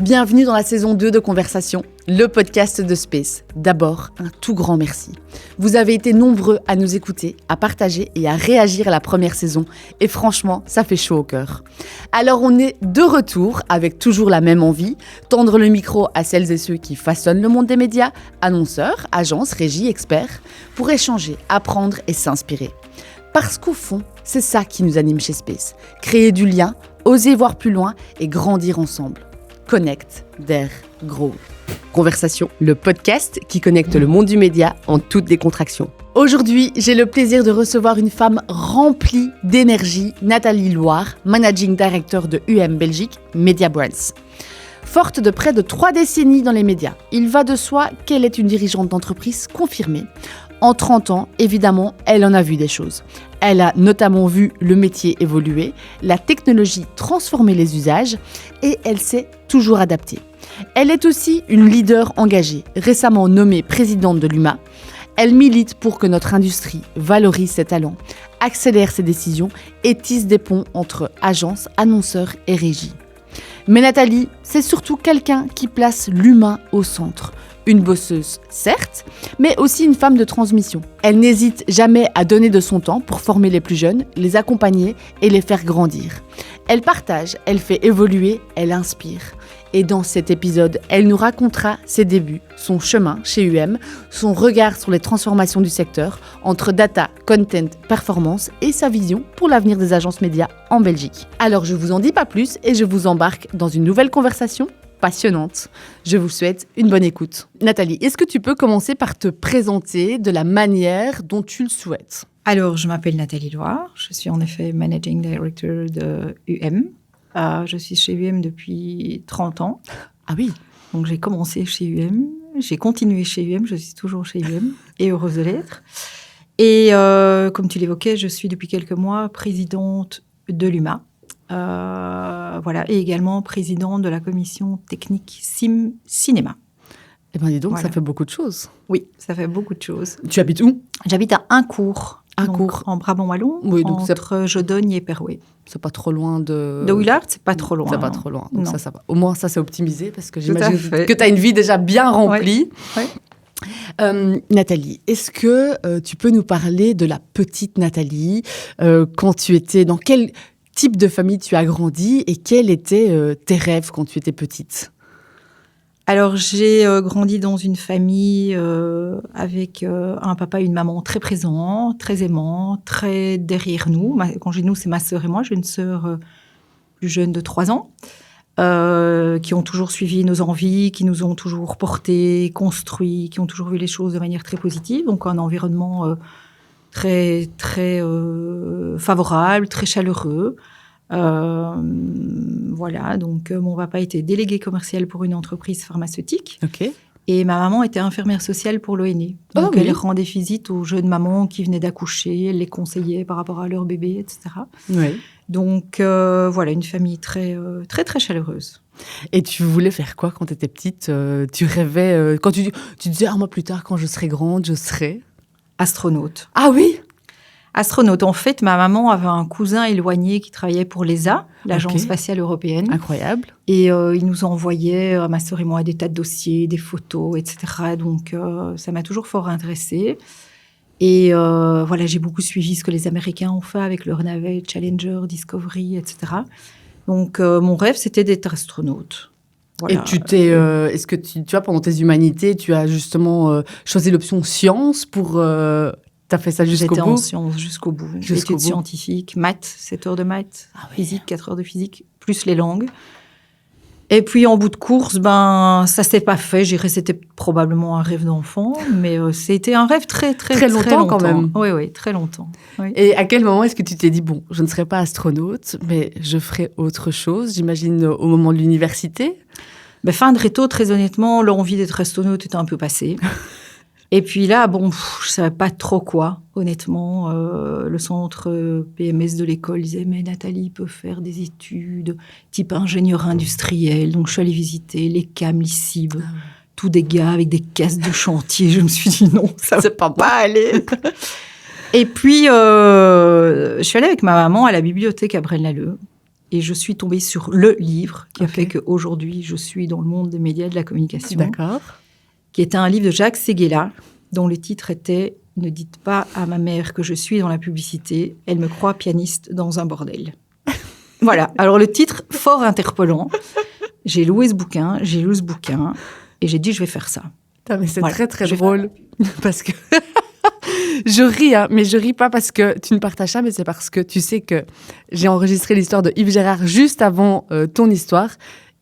Bienvenue dans la saison 2 de Conversation, le podcast de Space. D'abord, un tout grand merci. Vous avez été nombreux à nous écouter, à partager et à réagir à la première saison. Et franchement, ça fait chaud au cœur. Alors on est de retour avec toujours la même envie, tendre le micro à celles et ceux qui façonnent le monde des médias, annonceurs, agences, régies, experts, pour échanger, apprendre et s'inspirer. Parce qu'au fond, c'est ça qui nous anime chez Space. Créer du lien, oser voir plus loin et grandir ensemble. Connect, Dare, Grow. Conversation, le podcast qui connecte le monde du média en toute décontraction. Aujourd'hui, j'ai le plaisir de recevoir une femme remplie d'énergie, Nathalie Loire, Managing Director de Belgique, Media Brands. Forte de près de 3 décennies dans les médias, il va de soi qu'elle est une dirigeante d'entreprise confirmée. En 30 ans, évidemment, elle en a vu des choses. Elle a notamment vu le métier évoluer, la technologie transformer les usages et elle s'est toujours adaptée. Elle est aussi une leader engagée, récemment nommée présidente de l'UMA. Elle milite pour que notre industrie valorise ses talents, accélère ses décisions et tisse des ponts entre agences, annonceurs et régies. Mais Nathalie, c'est surtout quelqu'un qui place l'humain au centre. Une bosseuse, certes, mais aussi une femme de transmission. Elle n'hésite jamais à donner de son temps pour former les plus jeunes, les accompagner et les faire grandir. Elle partage, elle fait évoluer, elle inspire. Et dans cet épisode, elle nous racontera ses débuts, son chemin chez son regard sur les transformations du secteur entre data, content, performance et sa vision pour l'avenir des agences médias en Belgique. Alors je vous en dis pas plus et je vous embarque dans une nouvelle conversation passionnante. Je vous souhaite une bonne écoute. Nathalie, est-ce que tu peux commencer par te présenter de la manière dont tu le souhaites ? Alors, je m'appelle Nathalie Loire. Je suis en effet Managing Director de je suis chez depuis 30 ans. Ah oui. Donc, j'ai commencé chez j'ai continué chez je suis toujours chez et heureuse de l'être. Et comme tu l'évoquais, je suis depuis quelques mois présidente de l'UMA. Voilà, et également présidente de la commission technique Cinéma. Eh bien, dis donc, voilà. Ça fait beaucoup de choses. Oui, ça fait beaucoup de choses. Tu habites où ? J'habite à Uncourt. Uncourt. En Brabant Wallon, oui, donc entre Jodogne et Perouet. C'est pas trop loin de... De Willard, c'est pas trop loin. C'est pas trop loin, donc non. ça va. Au moins, ça, c'est optimisé, parce que j'imagine que tu as une vie déjà bien remplie. Ouais. Nathalie, est-ce que tu peux nous parler de la petite Nathalie, quand tu étais... Dans quel type de famille tu as grandi et quels étaient tes rêves quand tu étais petite ? Alors, j'ai grandi dans une famille avec un papa et une maman très présents, très aimants, très derrière nous. Quand je dis nous, c'est ma sœur et moi. J'ai une sœur plus jeune de 3 ans qui ont toujours suivi nos envies, qui nous ont toujours portés, construits, qui ont toujours vu les choses de manière très positive. Donc, un environnement très, très favorable, très chaleureux. Voilà, donc mon papa était délégué commercial pour une entreprise pharmaceutique. Ok. Et ma maman était infirmière sociale pour l'ONE. Donc elle rendait visite aux jeunes mamans qui venaient d'accoucher, elle les conseillait par rapport à leur bébé, etc. Oui. Donc voilà, une famille très, très, très chaleureuse. Et tu voulais faire quoi quand tu étais petite ? Tu rêvais, quand tu disais, moi plus tard, quand je serai grande, je serai... Astronaute. Ah oui ? Astronaute. En fait, ma maman avait un cousin éloigné qui travaillait pour l'ESA, l'Agence spatiale européenne. Incroyable. Et il nous envoyait, ma sœur et moi, des tas de dossiers, des photos, etc. Donc, ça m'a toujours fort intéressée. Et voilà, j'ai beaucoup suivi ce que les Américains ont fait avec leur navette Challenger, Discovery, etc. Donc, mon rêve, c'était d'être astronaute. Voilà. Et est-ce que tu vois, pendant tes humanités, tu as justement choisi l'option sciences pour... T'as fait ça jusqu'au bout ? J'étais en sciences jusqu'au bout. Études scientifiques, maths, 7 heures de maths, physique, 4 heures de physique, plus les langues. Et puis, en bout de course, ça s'est pas fait. Je dirais c'était probablement un rêve d'enfant, mais c'était un rêve très, très, très longtemps. Quand même. Oui, très longtemps. Oui. Et à quel moment est-ce que tu t'es dit, bon, je ne serai pas astronaute, mais je ferai autre chose, j'imagine au moment de l'université ? Fin de réto, très honnêtement, l'envie d'être astronaute était un peu passée. Et puis là, je ne savais pas trop quoi, honnêtement. Le centre PMS de l'école disait, mais Nathalie peut faire des études type ingénieur industriel. Donc, je suis allée visiter les CAM, l'ICIB, tous des gars avec des caisses de chantier. Je me suis dit, non, ça ne va pas aller. Et puis, je suis allée avec ma maman à la bibliothèque à Braine-l'Alleud. et je suis tombée sur le livre qui a fait qu'aujourd'hui, je suis dans le monde des médias et de la communication. D'accord. Qui était un livre de Jacques Séguéla, dont le titre était « Ne dites pas à ma mère que je suis dans la publicité, elle me croit pianiste dans un bordel ». Voilà, alors le titre, fort interpellant. J'ai loué ce bouquin, j'ai lu ce bouquin, et j'ai dit « je vais faire ça ». Putain, mais c'est très, très drôle, parce que je ris, hein, mais je ris pas parce que tu ne partages ça, mais c'est parce que tu sais que j'ai enregistré l'histoire de Yves Gérard juste avant ton histoire.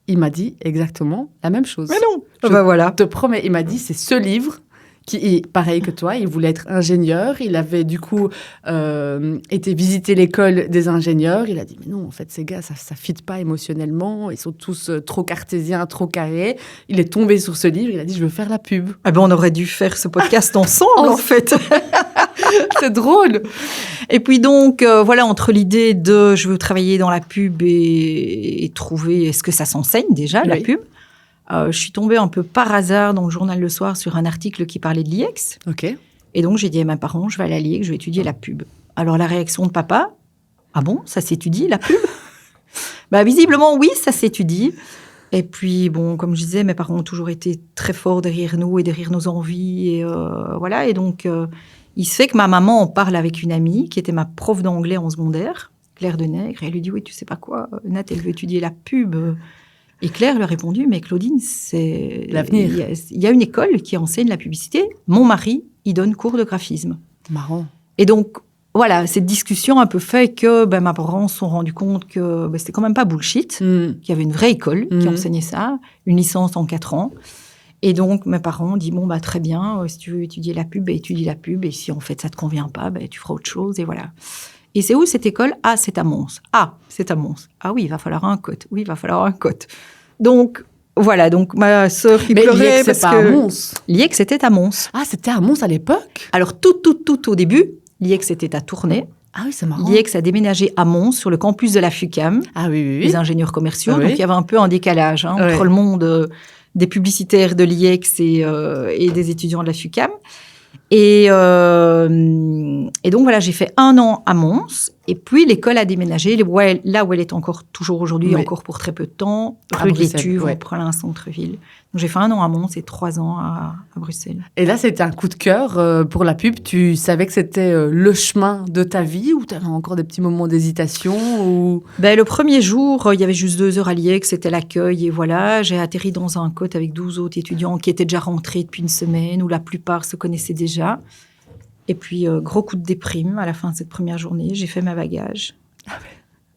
Il m'a dit exactement la même chose. Mais non, voilà. Je te promets, il m'a dit, c'est ce livre qui est pareil que toi, il voulait être ingénieur, il avait du coup été visiter l'école des ingénieurs, il a dit, mais non, en fait, ces gars, ça fit pas émotionnellement, ils sont tous trop cartésiens, trop carrés. Il est tombé sur ce livre, il a dit, je veux faire la pub. Ah ben, on aurait dû faire ce podcast ensemble, en fait. C'est drôle. Et puis donc, voilà, entre l'idée de je veux travailler dans la pub et trouver, est-ce que ça s'enseigne déjà, la pub, je suis tombée un peu par hasard dans le journal Le Soir sur un article qui parlait de l'IEX. Ok. Et donc, j'ai dit à mes parents, je vais aller à l'IEX, je vais étudier la pub. Alors, la réaction de papa, ah bon, ça s'étudie, la pub? Bah, visiblement, oui, ça s'étudie. Et puis, bon, comme je disais, mes parents ont toujours été très forts derrière nous et derrière nos envies. Et voilà, et donc, il se fait que ma maman en parle avec une amie qui était ma prof d'anglais en secondaire, Claire Denègre, et elle lui dit, oui, tu sais pas quoi, Nat, elle veut étudier la pub. Et Claire lui a répondu, mais Claudine, c'est l'avenir. Il y a une école qui enseigne la publicité. Mon mari, il donne cours de graphisme. Marrant. Et donc, voilà, cette discussion a un peu fait que mes parents se sont rendus compte que c'était quand même pas bullshit, qu'il y avait une vraie école qui enseignait ça, une licence en 4 ans. Et donc, mes parents ont dit, bon, très bien, si tu veux étudier la pub, étudie la pub. Et si en fait, ça te convient pas, tu feras autre chose. Et voilà. Et c'est où cette école? Ah, c'est à Mons. Ah, c'est à Mons. Ah oui, il va falloir un cote. Oui, il va falloir un cote. Donc, voilà. Donc, ma sœur qui pleurait parce que... pas à Mons. L'IEX, c'était à Mons. Ah, c'était à Mons à l'époque? Alors, tout au début, l'IEX était à Tournai. Ah oui, c'est marrant. L'IEX a déménagé à Mons, sur le campus de la FUCAM. Ah oui. Les ingénieurs commerciaux. Oui. Donc, il y avait un peu un décalage entre le monde des publicitaires de l'IEX et des étudiants de la FUCAM. Et donc, voilà, j'ai fait 1 an à Mons. Et puis, l'école a déménagé là où elle est encore toujours aujourd'hui, encore pour très peu de temps, rue de l'Étuve, en plein centre-ville. Donc, j'ai fait 1 an à Mons et 3 ans à Bruxelles. Et là, c'était un coup de cœur pour la pub. Tu savais que c'était le chemin de ta vie ou tu avais encore des petits moments d'hésitation ou... Le premier jour, il y avait juste 2 heures à l'IEX, c'était l'accueil. Et voilà, j'ai atterri dans un cote avec 12 autres étudiants qui étaient déjà rentrés depuis une semaine, où la plupart se connaissaient déjà. Et puis, gros coup de déprime à la fin de cette première journée. J'ai fait ma bagage. Ah ouais.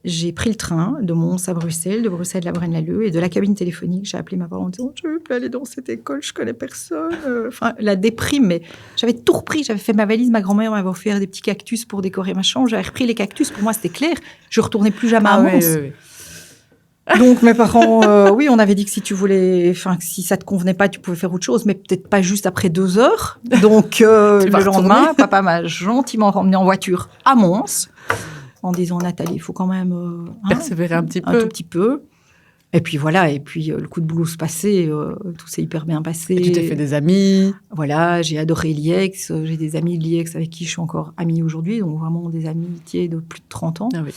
J'ai pris le train de Mons à Bruxelles, de Bruxelles à Braine-l'Alleud, et de la cabine téléphonique, j'ai appelé ma parole en disant « Je veux plus aller dans cette école, je connais personne. » Enfin, la déprime, mais j'avais tout repris. J'avais fait ma valise, ma grand-mère m'avait offert des petits cactus pour décorer ma chambre. J'avais repris les cactus, pour moi, c'était clair. Je ne retournais plus jamais à Mons. Oui. Donc, mes parents, oui, on avait dit que si tu voulais, enfin, si ça te convenait pas, tu pouvais faire autre chose, mais peut-être pas juste après 2 heures. Donc, le lendemain, papa m'a gentiment ramené en voiture à Mons, en disant, Nathalie, il faut quand même persévérer un petit peu. Un tout petit peu. Et puis voilà, le coup de blues passé, tout s'est hyper bien passé. Et tu t'es fait des amis. Voilà, j'ai adoré l'IEX, j'ai des amis de l'IEX avec qui je suis encore amie aujourd'hui, donc vraiment des amitiés de plus de 30 ans. Ah oui.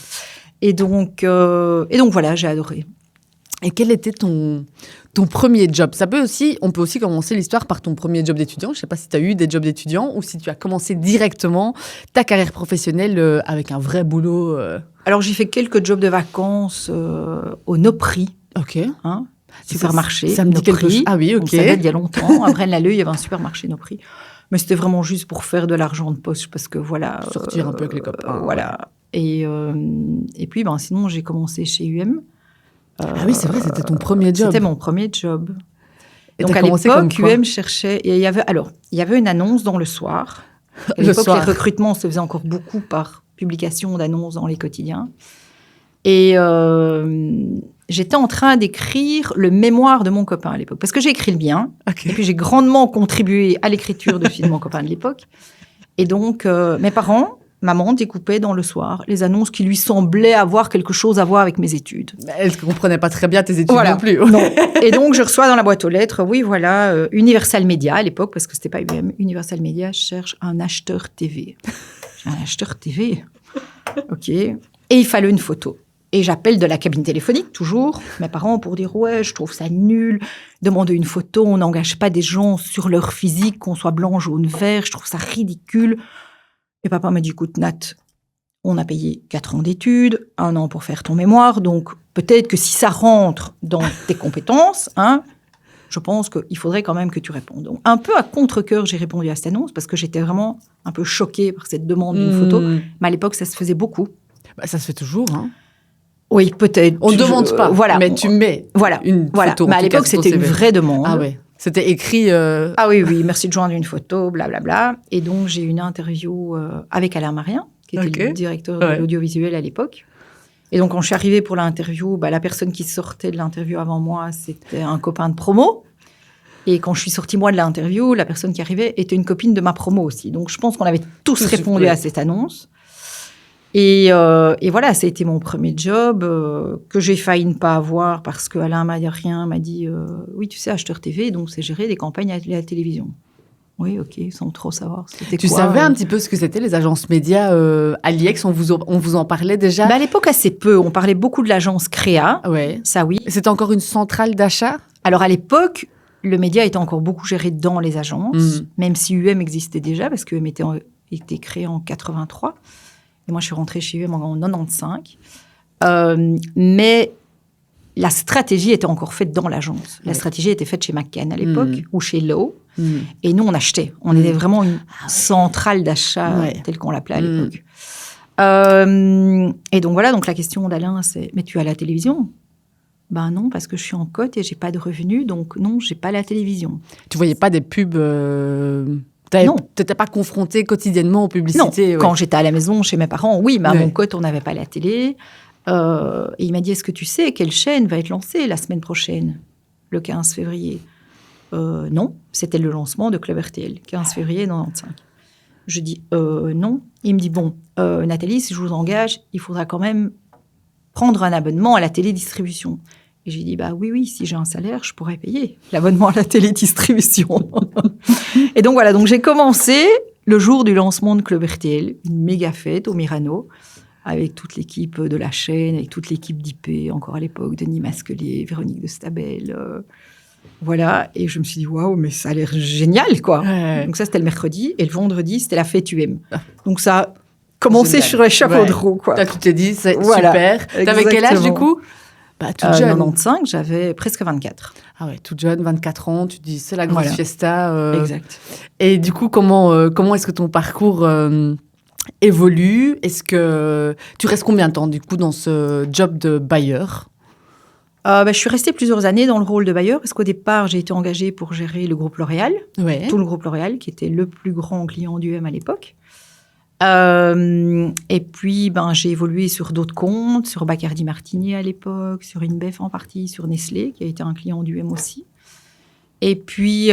Et donc voilà, j'ai adoré. Et quel était ton premier job? On peut aussi commencer l'histoire par ton premier job d'étudiant. Je ne sais pas si tu as eu des jobs d'étudiant ou si tu as commencé directement ta carrière professionnelle avec un vrai boulot. Alors, j'ai fait quelques jobs de vacances au Nopri. Ok. Supermarché. Ça me dit quelque chose. Ah oui, ok. Donc, ça date d'il y a longtemps. À Braine-l'Alleud, il y avait un supermarché Nopri. Mais c'était vraiment juste pour faire de l'argent de poche parce que voilà. Sortir un peu avec les copains. Voilà. Et puis, sinon, j'ai commencé chez UM. Ah oui, c'est vrai, c'était ton premier job. C'était mon premier job. Et donc, à l'époque, UM cherchait... Il y avait une annonce dans Le Soir. À l'époque, les recrutements se faisaient encore beaucoup par publication d'annonces dans les quotidiens. Et j'étais en train d'écrire le mémoire de mon copain à l'époque. Parce que j'ai écrit le mien. Okay. Et puis, j'ai grandement contribué à l'écriture de celui de mon copain de l'époque. Et donc, mes parents... Maman découpait dans Le Soir les annonces qui lui semblaient avoir quelque chose à voir avec mes études. Elle ne comprenait pas très bien tes études non plus. Non. Et donc, je reçois dans la boîte aux lettres, Universal Média à l'époque, parce que ce n'était pas UM. Universal Média cherche un acheteur TV. J'ai un acheteur TV. OK. Et il fallait une photo. Et j'appelle de la cabine téléphonique, toujours, mes parents pour dire « Ouais, je trouve ça nul, demander une photo, on n'engage pas des gens sur leur physique, qu'on soit blanc, jaune, vert, je trouve ça ridicule. » Et papa m'a dit « Écoute, Nat, on a payé 4 ans d'études, 1 an pour faire ton mémoire, donc peut-être que si ça rentre dans tes compétences, je pense qu'il faudrait quand même que tu répondes. » Donc, un peu à contre-cœur, j'ai répondu à cette annonce parce que j'étais vraiment un peu choquée par cette demande d'une photo. Mais à l'époque, ça se faisait beaucoup. Ça se fait toujours, hein. Oui, peut-être. On ne demande pas, mais tu mets une photo. Mais à l'époque, c'était une vraie demande. Ah oui, c'était écrit... Ah oui, merci de joindre une photo, blablabla. Et donc, j'ai eu une interview avec Alain Marien, qui était le directeur de l'audiovisuel à l'époque. Et donc, quand je suis arrivée pour l'interview, la personne qui sortait de l'interview avant moi, c'était un copain de promo. Et quand je suis sortie, moi, de l'interview, la personne qui arrivait était une copine de ma promo aussi. Donc, je pense qu'on avait tous répondu à cette annonce. Et voilà, ça a été mon premier job que j'ai failli ne pas avoir parce qu'Alain m'a dit oui, tu sais, Acheteur TV, donc c'est gérer des campagnes à la télévision. Oui, ok, sans trop savoir. Tu savais un petit peu ce que c'était les agences médias à l'IEX, on vous en parlait déjà? À l'époque, assez peu. On parlait beaucoup de l'agence Créa. Ouais. Ça, oui. C'était encore une centrale d'achat? Alors, à l'époque, le média était encore beaucoup géré dans les agences, même si UM existait déjà, parce que UM était créé en 83. Et moi, je suis rentrée chez UM en 95. Mais la stratégie était encore faite dans l'agence. La stratégie était faite chez McCann à l'époque, ou chez Lowe. Et nous, on achetait. On était vraiment une centrale d'achat, telle qu'on l'appelait à l'époque. Et donc, voilà. Donc, la question d'Alain, c'est « Mais tu as la télévision ?» Ben non, parce que je suis en cote et j'ai pas de revenus. Donc, non, j'ai pas la télévision. Tu voyais pas des pubs Non. Tu n'étais pas confrontée quotidiennement aux publicités? Non, quand j'étais à la maison chez mes parents, oui, mais à mon cote, on n'avait pas la télé. Et il m'a dit, est-ce que tu sais quelle chaîne va être lancée la semaine prochaine, le 15 février? Non, c'était le lancement de Club RTL, 15 février 95. Je dis, non. Il me dit, bon, Nathalie, si je vous engage, il faudra quand même prendre un abonnement à la télédistribution. Et j'ai dit, oui, si j'ai un salaire, je pourrais payer l'abonnement à la télédistribution. Et donc, voilà, donc j'ai commencé le jour du lancement de Club RTL, une méga fête au Mirano, avec toute l'équipe de la chaîne, avec toute l'équipe d'IP, encore à l'époque, Denis Masquelier, Véronique de Stabel. Voilà, et je me suis dit, waouh, mais ça a l'air génial, quoi. Ouais. Donc ça, c'était le mercredi, et le vendredi, c'était la fête UM. Donc ça a commencé sur les chapeaux de roue, quoi. Toi, tu t'es dit, c'est super. T'avais quel âge, du coup? Toute jeune. 95, j'avais presque 24. Ah ouais, toute jeune, 24 ans, tu te dis, c'est la grosse fiesta. Exact. Et du coup, comment est-ce que ton parcours évolue? Est-ce que tu restes combien de temps, du coup, dans ce job de bailleur? Je suis restée plusieurs années dans le rôle de bailleur, parce qu'au départ, j'ai été engagée pour gérer le groupe L'Oréal, tout le groupe L'Oréal, qui était le plus grand client d'UM à l'époque. Et puis, j'ai évolué sur d'autres comptes, sur Bacardi Martini à l'époque, sur InBev en partie, sur Nestlé, qui a été un client d'UM aussi. Et puis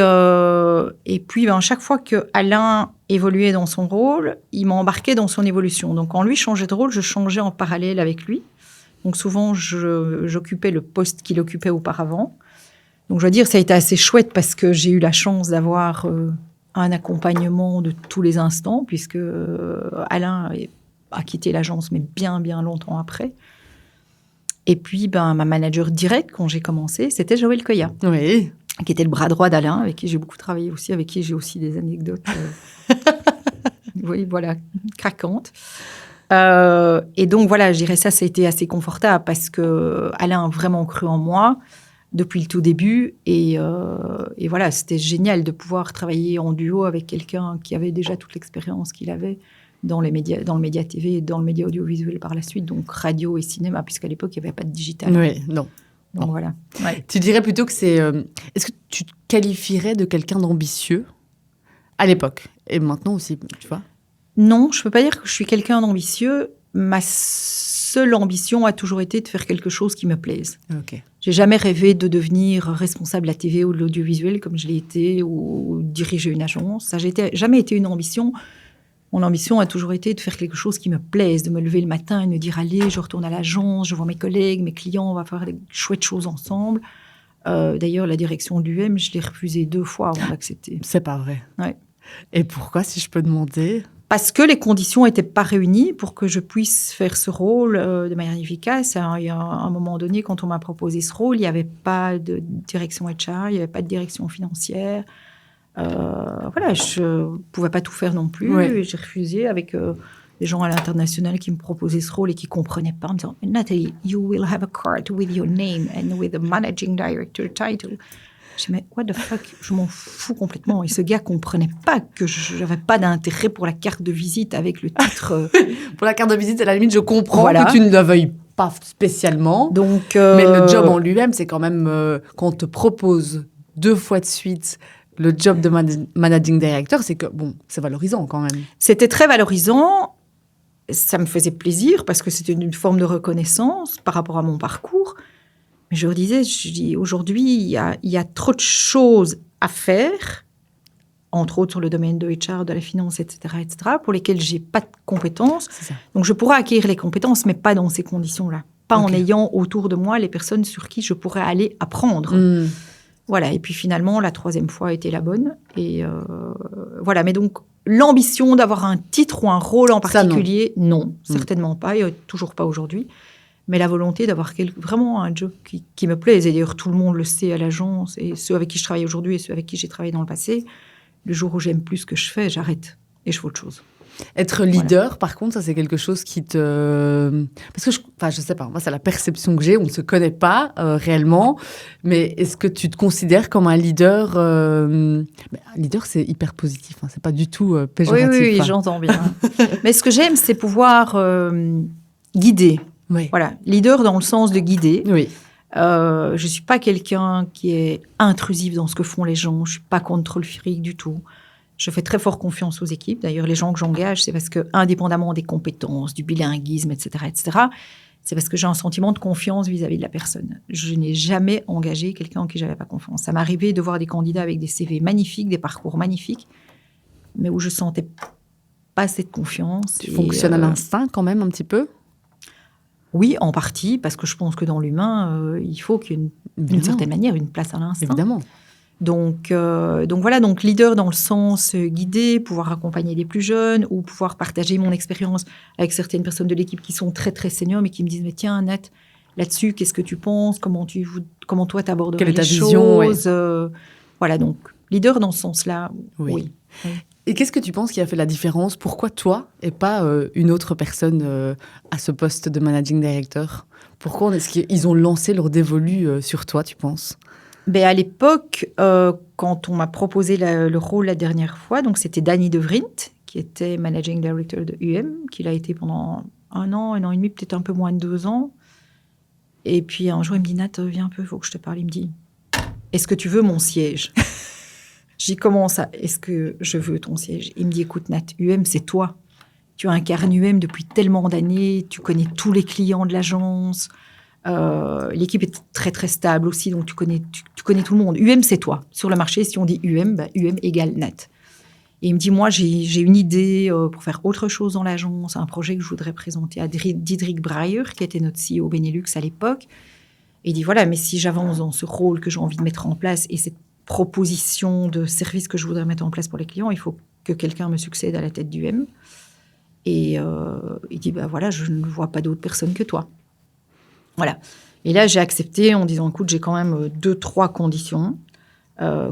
chaque fois que Alain évoluait dans son rôle, il m'embarquait dans son évolution. Donc, quand lui changeait de rôle, je changeais en parallèle avec lui. Donc, souvent, j'occupais le poste qu'il occupait auparavant. Donc, je dois dire, ça a été assez chouette parce que j'ai eu la chance d'avoir un accompagnement de tous les instants, puisque Alain a quitté l'agence, mais bien, bien longtemps après. Et puis, ma manager directe, quand j'ai commencé, c'était Joël Coya. Oui. Qui était le bras droit d'Alain, avec qui j'ai beaucoup travaillé aussi, avec qui j'ai aussi des anecdotes, oui, voilà, craquantes. Et donc, voilà, je dirais ça a été assez confortable parce que Alain a vraiment cru en moi depuis le tout début. Et voilà, c'était génial de pouvoir travailler en duo avec quelqu'un qui avait déjà toute l'expérience qu'il avait dans le média TV et dans le média audiovisuel par la suite, donc radio et cinéma, puisqu'à l'époque, il n'y avait pas de digital. Oui, non. Donc, voilà. Ouais. Tu dirais plutôt que c'est... Est-ce que tu te qualifierais de quelqu'un d'ambitieux à l'époque? Et maintenant aussi, tu vois? Non, je ne peux pas dire que je suis quelqu'un d'ambitieux. Ma seule ambition a toujours été de faire quelque chose qui me plaise. Okay. J'ai jamais rêvé de devenir responsable de la TV ou de l'audiovisuel comme je l'ai été, ou diriger une agence. Ça n'a jamais été une ambition. Mon ambition a toujours été de faire quelque chose qui me plaise, de me lever le matin et de me dire « Allez, je retourne à l'agence, je vois mes collègues, mes clients, on va faire des chouettes choses ensemble. » D'ailleurs, la direction de l'UM, je l'ai refusée 2 fois avant d'accepter. C'est pas vrai. Ouais. Et pourquoi, si je peux demander? parce que les conditions n'étaient pas réunies pour que je puisse faire ce rôle de manière efficace. Alors, il y a un moment donné, quand on m'a proposé ce rôle, il n'y avait pas de direction HR, il n'y avait pas de direction financière. Voilà, je ne pouvais pas tout faire non plus. Ouais. J'ai refusé avec des gens à l'international qui me proposaient ce rôle et qui ne comprenaient pas en me disant « Nathalie, you will have a card with your name and with the managing director title ». Je dis, mais what the fuck, je m'en fous complètement. Et ce gars comprenait pas que je n'avais pas d'intérêt pour la carte de visite avec le titre. Pour la carte de visite, à la limite, je comprends Voilà. que tu ne la veuilles pas spécialement. Donc, mais le job en lui-même, c'est quand même quand on te propose 2 fois de suite le job de managing director, c'est que bon, c'est valorisant quand même. C'était très valorisant. Ça me faisait plaisir parce que c'était une forme de reconnaissance par rapport à mon parcours. Mais je leur disais, aujourd'hui, il y a trop de choses à faire, entre autres sur le domaine de HR, de la finance, etc., pour lesquelles je n'ai pas de compétences. C'est ça. Donc, je pourrais acquérir les compétences, mais pas dans ces conditions-là. Pas en Ok. ayant autour de moi les personnes sur qui je pourrais aller apprendre. Voilà. Et puis, finalement, la 3e fois a été la bonne. Et voilà. Mais donc, l'ambition d'avoir un titre ou un rôle en Ça, non. particulier, non, certainement pas. Et toujours pas aujourd'hui. Mais la volonté d'avoir vraiment un job qui me plaise. Et d'ailleurs, tout le monde le sait à l'agence, et ceux avec qui je travaille aujourd'hui et ceux avec qui j'ai travaillé dans le passé, le jour où j'aime plus ce que je fais, j'arrête et je fais autre chose. Être leader, par contre, ça, c'est quelque chose qui te... Parce que, je sais pas, moi, c'est la perception que j'ai, on ne se connaît pas réellement, mais est-ce que tu te considères comme un leader Un leader, c'est hyper positif, hein, c'est pas du tout péjoratif. Oui, j'entends bien. Mais ce que j'aime, c'est pouvoir guider. Oui. Voilà, leader dans le sens de guider. Oui. Je ne suis pas quelqu'un qui est intrusif dans ce que font les gens. Je ne suis pas contre le fric du tout. Je fais très fort confiance aux équipes. D'ailleurs, les gens que j'engage, c'est parce que, indépendamment des compétences, du bilinguisme, etc., c'est parce que j'ai un sentiment de confiance vis-à-vis de la personne. Je n'ai jamais engagé quelqu'un en qui je n'avais pas confiance. Ça m'arrivait de voir des candidats avec des CV magnifiques, des parcours magnifiques, mais où je ne sentais pas cette confiance. Tu fonctionnes à l'instinct quand même un petit peu? Oui, en partie, parce que je pense que dans l'humain, il faut qu'il y ait d'une certaine manière une place à l'instinct. Évidemment. Donc voilà, donc leader dans le sens guider, pouvoir accompagner les plus jeunes ou pouvoir partager mon expérience avec certaines personnes de l'équipe qui sont très, très seniors, mais qui me disent, mais tiens, Nat, là-dessus, qu'est-ce que tu penses? Comment toi, t'aborderais les vision, choses? Voilà, donc leader dans ce sens-là, oui. Et qu'est-ce que tu penses qui a fait la différence? Pourquoi toi et pas une autre personne à ce poste de managing director? Pourquoi est-ce qu'ils ont lancé leur dévolu sur toi, tu penses? À l'époque, quand on m'a proposé le rôle la dernière fois, donc c'était Danny De Vrint, qui était managing director de qui l'a été pendant 1 an et demi, peut-être un peu moins de 2 ans. Et puis un jour, il me dit, Nat, viens un peu, il faut que je te parle. Il me dit, est-ce que tu veux mon siège? Je dis, comment ça? Est-ce que je veux ton siège? Il me dit, écoute, Nat, c'est toi. Tu incarnes depuis tellement d'années, tu connais tous les clients de l'agence. L'équipe est très, très stable aussi, donc tu connais tout le monde. C'est toi. Sur le marché, si on dit UM égale Nat. Et il me dit, moi, j'ai une idée pour faire autre chose dans l'agence, un projet que je voudrais présenter à Diederik Breyer, qui était notre CEO Benelux à l'époque. Et il dit, voilà, mais si j'avance dans ce rôle que j'ai envie de mettre en place et cette proposition de service que je voudrais mettre en place pour les clients, il faut que quelqu'un me succède à la tête d'UM. Et il dit, voilà, je ne vois pas d'autre personne que toi. Voilà. Et là, j'ai accepté en disant, écoute, j'ai quand même 2-3 conditions.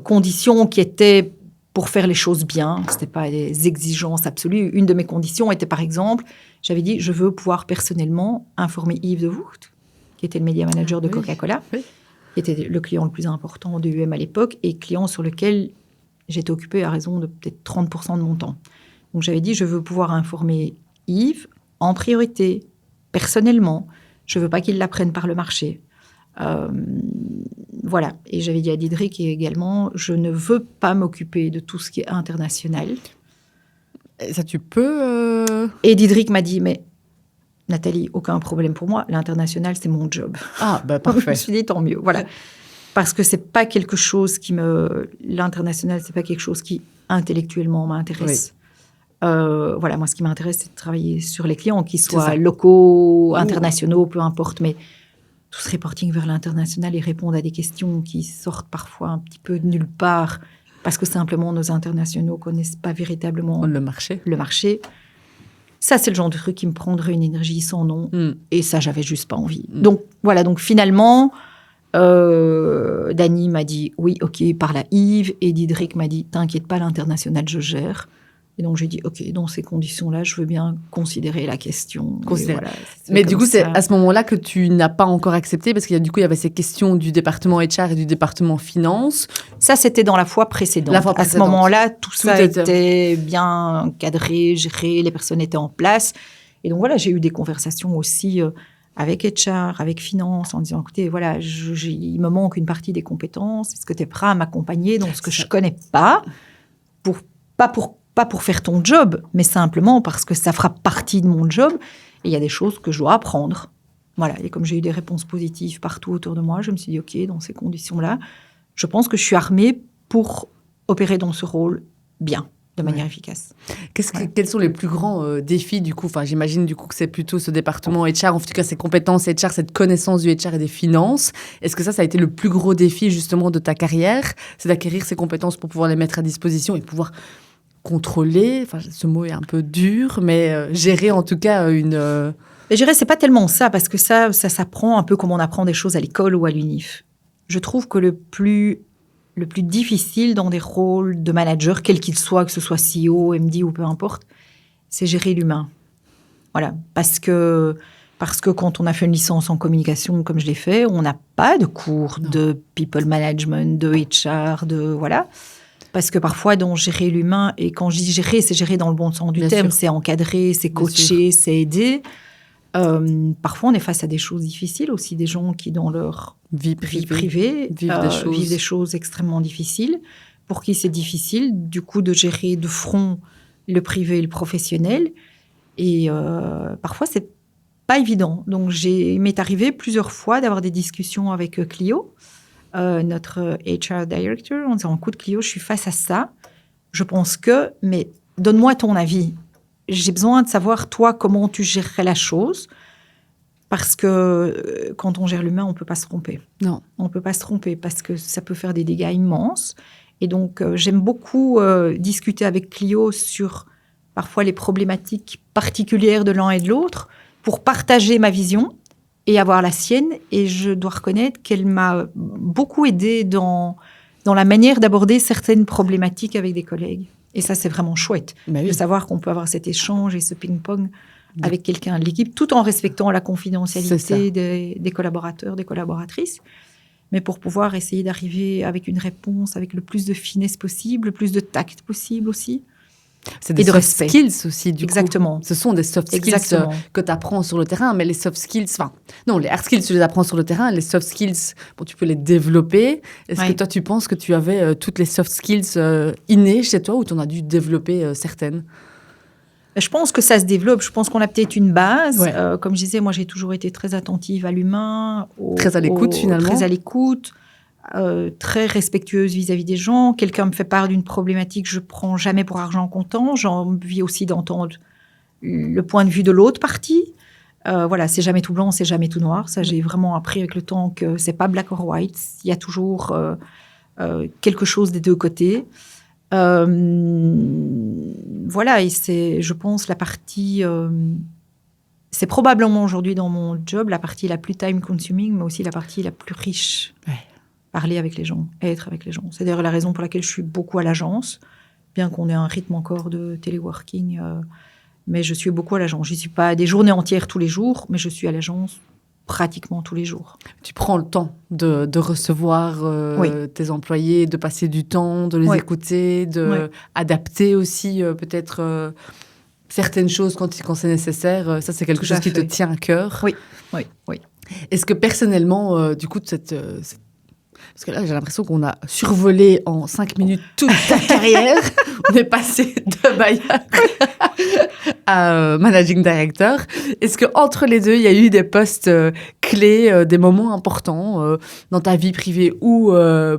Conditions qui étaient pour faire les choses bien. Ce n'étaient pas des exigences absolues. Une de mes conditions était, par exemple, j'avais dit, je veux pouvoir personnellement informer Yves de Voort, qui était le média manager de Coca-Cola, qui était le client le plus important de à l'époque et client sur lequel j'étais occupée à raison de peut-être 30% de mon temps. Donc, j'avais dit, je veux pouvoir informer Yves en priorité, personnellement. Je ne veux pas qu'il l'apprenne par le marché. Voilà. Et j'avais dit à Diederik également, je ne veux pas m'occuper de tout ce qui est international. Et ça, tu peux... Et Diederik m'a dit, mais Nathalie, aucun problème pour moi. L'international, c'est mon job. Ah, parfait. Je me suis dit, tant mieux. Voilà. Parce que ce n'est pas quelque chose qui me... L'international, ce n'est pas quelque chose qui, intellectuellement, m'intéresse. Oui. Voilà, moi, ce qui m'intéresse, c'est de travailler sur les clients, qu'ils soient locaux, internationaux, peu importe. Mais tout ce reporting vers l'international, ils répondent à des questions qui sortent parfois un petit peu de nulle part parce que simplement nos internationaux connaissent pas véritablement Le marché. le marché. Ça, c'est le genre de truc qui me prendrait une énergie sans nom. Et ça, j'avais juste pas envie. Donc, voilà. Donc, finalement, Dany m'a dit, oui, OK, parle à Yves. Et Diederik m'a dit, t'inquiète pas, l'international, je gère. Et donc, j'ai dit, OK, dans ces conditions-là, je veux bien considérer la question. Voilà, mais du coup, c'est à ce moment-là que tu n'as pas encore accepté, parce qu'il y avait ces questions du département HR et du département finance. Ça, c'était dans la fois précédente. À ce moment-là, tout ça était bien cadré, géré, les personnes étaient en place. Et donc, voilà, j'ai eu des conversations aussi avec HR, avec finance, en disant, écoutez, voilà, il me manque une partie des compétences. Est-ce que tu es prêt à m'accompagner dans ce que je ne connais pas, pas pour faire ton job, mais simplement parce que ça fera partie de mon job. Et il y a des choses que je dois apprendre. Voilà. Et comme j'ai eu des réponses positives partout autour de moi, je me suis dit, OK, dans ces conditions-là, je pense que je suis armée pour opérer dans ce rôle bien, de manière efficace. Quels sont les plus grands défis, du coup? Enfin, j'imagine, du coup, que c'est plutôt ce département HR, en tout cas, ces compétences HR, cette connaissance du HR et des finances. Est-ce que ça a été le plus gros défi, justement, de ta carrière? C'est d'acquérir ces compétences pour pouvoir les mettre à disposition et pouvoir contrôler, enfin, ce mot est un peu dur, mais gérer en tout cas une... Gérer, c'est pas tellement ça, parce que ça s'apprend un peu comme on apprend des choses à l'école ou à l'UNIF. Je trouve que le plus difficile dans des rôles de manager, quel qu'il soit, que ce soit CEO, MD ou peu importe, c'est gérer l'humain. Voilà, parce que quand on a fait une licence en communication, comme je l'ai fait, on n'a pas de cours de people management, de HR, voilà. Parce que parfois, dans gérer l'humain, et quand je dis gérer, c'est gérer dans le bon sens du terme, c'est encadrer, c'est coacher, c'est aider. Parfois, on est face à des choses difficiles aussi, des gens qui, dans leur vie privée vivent des choses extrêmement difficiles, pour qui c'est difficile, du coup, de gérer de front le privé et le professionnel. Et parfois, c'est pas évident. Donc, il m'est arrivé plusieurs fois d'avoir des discussions avec Clio, notre HR director, en disant, écoute Clio, je suis face à ça, je pense mais donne-moi ton avis. J'ai besoin de savoir, toi, comment tu gérerais la chose, parce que quand on gère l'humain, on ne peut pas se tromper. Non. On ne peut pas se tromper, parce que ça peut faire des dégâts immenses. Et donc, j'aime beaucoup discuter avec Clio sur, parfois, les problématiques particulières de l'un et de l'autre, pour partager ma vision, et avoir la sienne. Et je dois reconnaître qu'elle m'a beaucoup aidée dans la manière d'aborder certaines problématiques avec des collègues. Et ça, c'est vraiment chouette de savoir qu'on peut avoir cet échange et ce ping-pong avec quelqu'un de l'équipe, tout en respectant la confidentialité des collaborateurs, des collaboratrices. Mais pour pouvoir essayer d'arriver avec une réponse avec le plus de finesse possible, le plus de tact possible aussi. C'est des soft skills aussi, du Exactement. coup. Ce sont des soft skills que tu apprends sur le terrain, mais les soft skills, les hard skills, tu les apprends sur le terrain, les soft skills, tu peux les développer. Est-ce que toi, tu penses que tu avais toutes les soft skills innées chez toi, ou tu en as dû développer certaines? Je pense que ça se développe. Je pense qu'on a peut-être une base. Comme je disais, moi, j'ai toujours été très attentive à l'humain. Très à l'écoute, finalement. Très à l'écoute. Très respectueuse vis-à-vis des gens. Quelqu'un me fait part d'une problématique, je ne prends jamais pour argent comptant. J'ai envie aussi d'entendre le point de vue de l'autre partie. Voilà, c'est jamais tout blanc, c'est jamais tout noir. Ça, j'ai vraiment appris avec le temps que c'est pas black or white. Il y a toujours quelque chose des deux côtés. Voilà, et c'est, je pense, la partie... c'est probablement aujourd'hui dans mon job la partie la plus time-consuming, mais aussi la partie la plus riche. Parler avec les gens, être avec les gens. C'est d'ailleurs la raison pour laquelle je suis beaucoup à l'agence, bien qu'on ait un rythme encore de téléworking, mais je suis beaucoup à l'agence. Je ne suis pas des journées entières tous les jours, mais je suis à l'agence pratiquement tous les jours. Tu prends le temps de recevoir tes employés, de passer du temps, de les écouter, d'adapter aussi peut-être certaines choses quand c'est nécessaire. Ça, c'est quelque chose qui te tient à cœur. Oui. Est-ce que personnellement, du coup, parce que là, j'ai l'impression qu'on a survolé en 5 minutes toute ta carrière. On est passé de Bayer à Managing Director. Est-ce qu'entre les deux, il y a eu des postes clés, des moments importants dans ta vie privée ou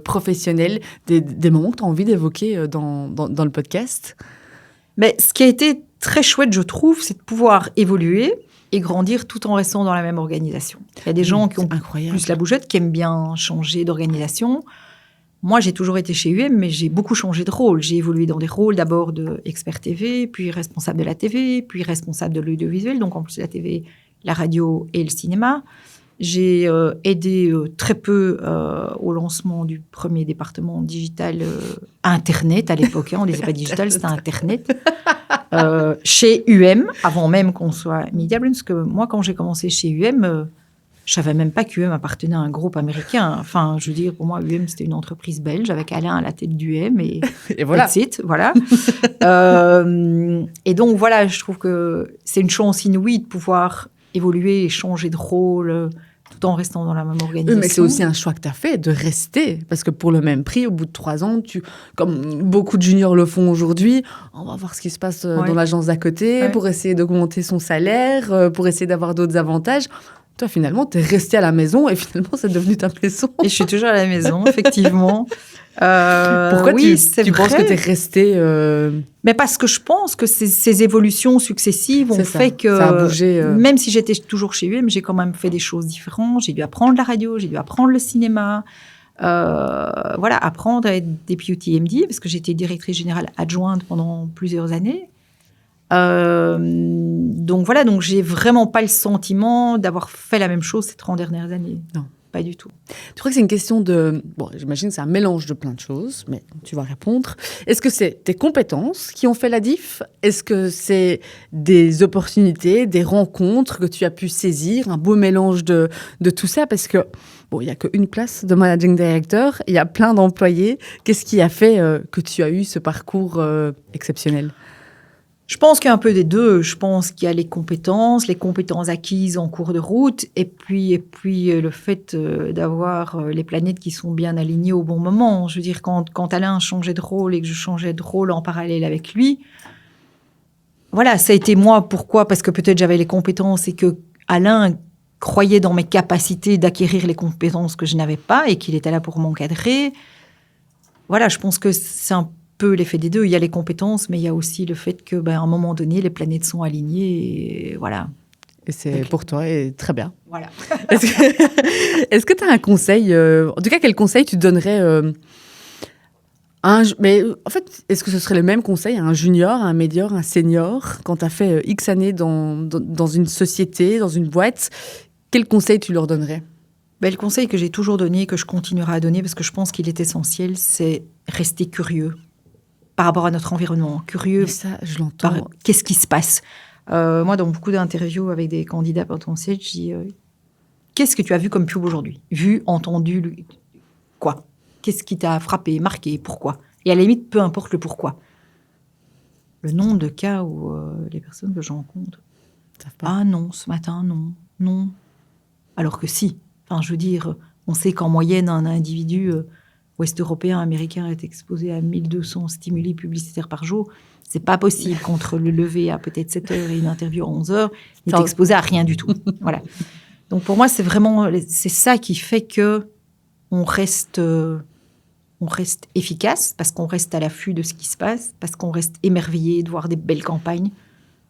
professionnelle, des moments que tu as envie d'évoquer dans le podcast? Mais ce qui a été très chouette, je trouve, c'est de pouvoir évoluer et grandir tout en restant dans la même organisation. Il y a des gens qui ont plus la bougeotte, qui aiment bien changer d'organisation. moi, j'ai toujours été chez UM, mais j'ai beaucoup changé de rôle. J'ai évolué dans des rôles d'abord d'expert TV, puis responsable de la TV, puis responsable de l'audiovisuel, donc en plus de la TV, la radio et le cinéma. J'ai aidé très peu au lancement du premier département digital Internet à l'époque. On ne disait pas digital, c'était Internet. Chez UM, avant même qu'on soit Mediablend, parce que moi, quand j'ai commencé chez UM, je ne savais même pas qu'UM appartenait à un groupe américain. Enfin, je veux dire, pour moi, UM, c'était une entreprise belge avec Alain à la tête d'UM et voilà. That's it, voilà. Et donc, voilà, je trouve que c'est une chance inouïe de pouvoir évoluer et changer de rôle tout en restant dans la même organisation. Mais c'est aussi un choix que tu as fait de rester, parce que pour le même prix, au bout de 3 ans, comme beaucoup de juniors le font aujourd'hui, on va voir ce qui se passe dans l'agence d'à côté pour essayer d'augmenter son salaire, pour essayer d'avoir d'autres avantages. Toi, finalement, tu es resté à la maison et finalement, c'est devenu ta maison. Et je suis toujours à la maison, effectivement. Pourquoi tu penses que tu es resté Mais parce que je pense que ces évolutions successives ont fait que, ça a bougé, même si j'étais toujours chez UM, j'ai quand même fait des choses différentes. J'ai dû apprendre la radio, j'ai dû apprendre le cinéma, voilà, apprendre à être deputy MD, parce que j'étais directrice générale adjointe pendant plusieurs années. Donc voilà, donc j'ai vraiment pas le sentiment d'avoir fait la même chose ces 30 dernières années. Non. Pas du tout. Tu crois que c'est une question de... Bon, j'imagine que c'est un mélange de plein de choses, mais tu vas répondre. Est-ce que c'est tes compétences qui ont fait la diff? Est-ce que c'est des opportunités, des rencontres que tu as pu saisir, un beau mélange de tout ça? Parce que, bon, il n'y a qu'une place de managing director, il y a plein d'employés. Qu'est-ce qui a fait que tu as eu ce parcours exceptionnel? Je pense qu'il y a un peu des deux. Je pense qu'il y a les compétences acquises en cours de route, et puis le fait d'avoir les planètes qui sont bien alignées au bon moment. Je veux dire, quand Alain changeait de rôle et que je changeais de rôle en parallèle avec lui, voilà, ça a été moi. Pourquoi? Parce que peut-être j'avais les compétences et que Alain croyait dans mes capacités d'acquérir les compétences que je n'avais pas et qu'il était là pour m'encadrer. Voilà, je pense que c'est un peu l'effet des deux. Il y a les compétences, mais il y a aussi le fait que, à un moment donné, les planètes sont alignées. Et voilà. Et c'est pour toi, et très bien. Voilà. Est-ce que tu as un conseil, en tout cas, quel conseil tu donnerais mais en fait, est-ce que ce serait le même conseil à un junior, à un médior, un senior, quand tu as fait X années dans une société, dans une boîte? Quel conseil tu leur donnerais? Le conseil que j'ai toujours donné, que je continuerai à donner, parce que je pense qu'il est essentiel, c'est rester curieux par rapport à notre environnement. Curieux. Mais ça, je l'entends. Qu'est-ce qui se passe? Moi, dans beaucoup d'interviews avec des candidats potentiels, je dis qu'est-ce que tu as vu comme pub aujourd'hui? Vu, entendu, quoi? Qu'est-ce qui t'a frappé, marqué? Pourquoi? Et à la limite, peu importe le pourquoi. Le nombre de cas où les personnes que je rencontre, ah non, ce matin, non. Alors que si. Enfin, je veux dire, on sait qu'en moyenne, un individu ouest-européen, américain est exposé à 1200 stimuli publicitaires par jour. C'est pas possible contre le lever à peut-être 7 heures et une interview à 11 heures. Il est exposé à rien du tout. Voilà. Donc pour moi, c'est ça qui fait que on reste efficace, parce qu'on reste à l'affût de ce qui se passe, parce qu'on reste émerveillé de voir des belles campagnes,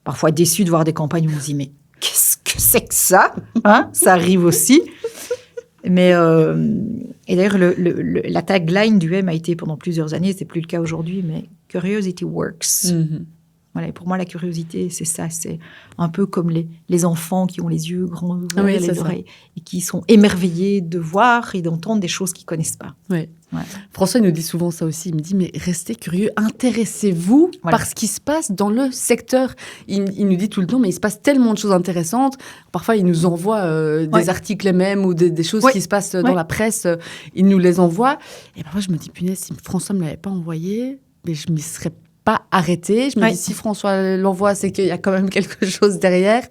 parfois déçu de voir des campagnes où on se dit mais qu'est-ce que c'est que ça, hein? Ça arrive aussi. Mais et d'ailleurs la tagline du M a été pendant plusieurs années, c'est plus le cas aujourd'hui, mais Curiosity works. Mm-hmm. Voilà, et pour moi la curiosité c'est ça, c'est un peu comme les enfants qui ont les yeux grands ouverts, les oreilles, et qui sont émerveillés de voir et d'entendre des choses qu'ils connaissent pas. Oui. Ouais. François nous dit souvent ça aussi, il me dit mais restez curieux, intéressez-vous par ce qui se passe dans le secteur. Il nous dit tout le temps mais il se passe tellement de choses intéressantes. Parfois il nous envoie des articles même ou des choses qui se passent dans la presse, il nous les envoie. Et parfois je me dis punaise, si François me l'avait pas envoyé, mais je m'y serais pas arrêté. Je me dis, si François l'envoie, c'est qu'il y a quand même quelque chose derrière.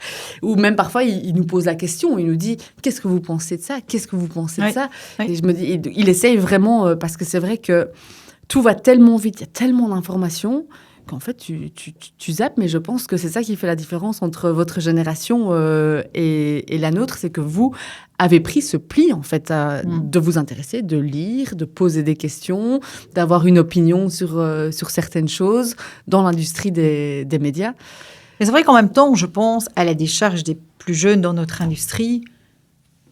Ou même parfois, il nous pose la question. Il nous dit, qu'est-ce que vous pensez de ça? Qu'est-ce que vous pensez de ça? Et je me dis, il essaye vraiment, parce que c'est vrai que tout va tellement vite, il y a tellement d'informations qu'en fait, tu zappes. Mais je pense que c'est ça qui fait la différence entre votre génération et la nôtre. C'est que vous avez pris ce pli, en fait, de vous intéresser, de lire, de poser des questions, d'avoir une opinion sur certaines choses dans l'industrie des médias. Mais c'est vrai qu'en même temps, je pense à la décharge des plus jeunes dans notre industrie.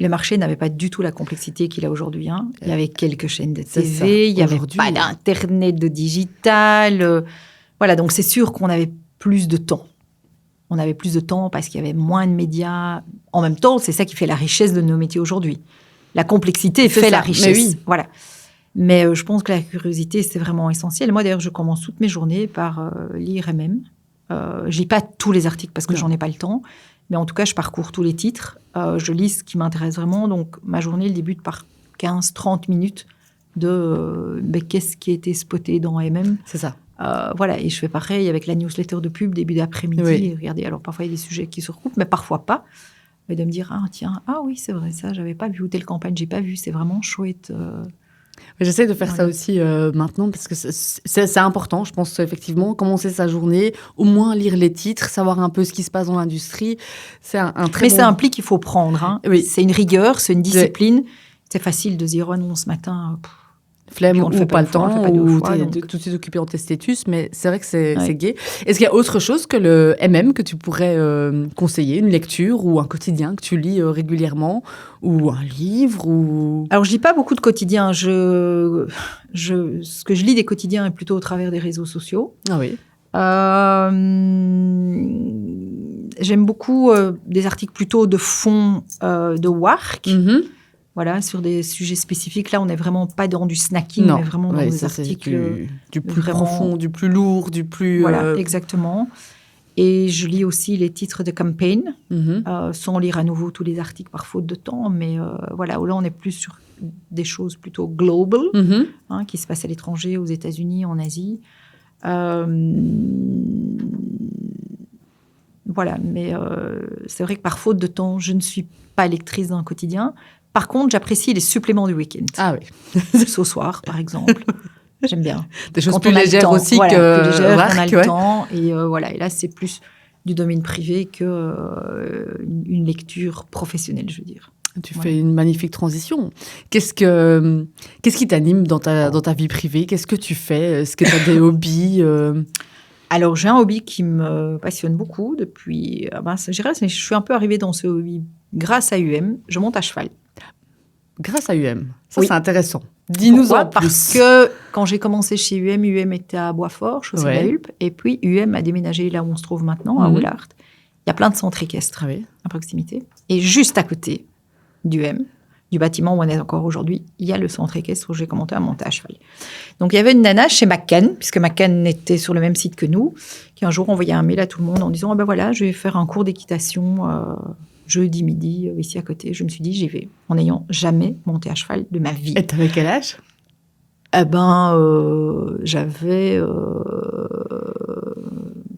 Le marché n'avait pas du tout la complexité qu'il a aujourd'hui. Hein. Il y avait quelques chaînes de C'est ça. TV, il n'y avait Aujourd'hui, pas d'Internet, de digital. Voilà, donc c'est sûr qu'on avait plus de temps. On avait plus de temps parce qu'il y avait moins de médias. En même temps, c'est ça qui fait la richesse de nos métiers aujourd'hui. La complexité fait la richesse. Mais oui. Voilà. Mais je pense que la curiosité, c'est vraiment essentiel. Moi, d'ailleurs, je commence toutes mes journées par lire MM. Je lis pas tous les articles parce que j'en ai pas le temps. Mais en tout cas, je parcours tous les titres. Je lis ce qui m'intéresse vraiment. Donc, ma journée, elle débute par 15-30 minutes de qu'est-ce qui a été spoté dans MM. C'est ça. Voilà, et je fais pareil avec la newsletter de pub début d'après-midi. Oui. Regardez, alors parfois il y a des sujets qui se recoupent, mais parfois pas. Et de me dire, oui, c'est vrai, ça, j'avais pas vu, ou telle campagne, j'ai pas vu, c'est vraiment chouette. J'essaie de faire ça aussi maintenant parce que c'est important, je pense, effectivement. Commencer sa journée, au moins lire les titres, savoir un peu ce qui se passe dans l'industrie. C'est un très Mais bon... c'est un pli qu'il faut prendre. Hein. Oui. C'est une rigueur, c'est une discipline. C'est facile de se dire, non, ce matin... flemme ou pas le temps, ou t'es donc... tout de suite occupé en testétus, mais c'est vrai que c'est gai. Est-ce qu'il y a autre chose que le MM que tu pourrais conseiller, une lecture ou un quotidien que tu lis régulièrement, ou un livre ou... Alors, je lis pas beaucoup de quotidiens. Ce que je lis des quotidiens est plutôt au travers des réseaux sociaux. Ah oui. J'aime beaucoup des articles plutôt de fond de Wark. Mm-hmm. Voilà, sur des sujets spécifiques. Là, on n'est vraiment pas dans du snacking, mais vraiment dans des articles... Du plus vraiment... profond, du plus lourd, du plus... Voilà, exactement. Et je lis aussi les titres de Campaign, sans lire à nouveau tous les articles par faute de temps. Mais voilà, là, on est plus sur des choses plutôt global, qui se passent à l'étranger, aux États-Unis, en Asie. Voilà, mais c'est vrai que par faute de temps, je ne suis pas lectrice d'un quotidien. Par contre, j'apprécie les suppléments du week-end. Ah oui. Ce soir, par exemple. J'aime bien. Des choses plus légères aussi voilà, que... plus légères, Wark, on a le temps. Et voilà, et là, c'est plus du domaine privé qu'une lecture professionnelle, je veux dire. Tu fais une magnifique transition. Qu'est-ce qui t'anime dans ta vie privée? Qu'est-ce que tu fais? Est-ce que tu as des hobbies Alors, j'ai un hobby qui me passionne beaucoup depuis... je suis un peu arrivée dans ce hobby grâce à UM. Je monte à cheval. Grâce à UM. Ça, oui. C'est intéressant. Dis-nous en plus. Parce que quand j'ai commencé chez UM était à Boisfort, chaussée de la Hulpe. Et puis, UM a déménagé là où on se trouve maintenant, à Oulart. Il y a plein de centres équestres à proximité. Et juste à côté d'UM, du bâtiment où on est encore aujourd'hui, il y a le centre équestre où j'ai commencé à monter à cheval. Donc, il y avait une nana chez McCann, puisque McCann était sur le même site que nous, qui un jour envoyait un mail à tout le monde en disant voilà, je vais faire un cours d'équitation jeudi midi, ici à côté. Je me suis dit, j'y vais, en n'ayant jamais monté à cheval de ma vie. Et t'avais quel âge? J'avais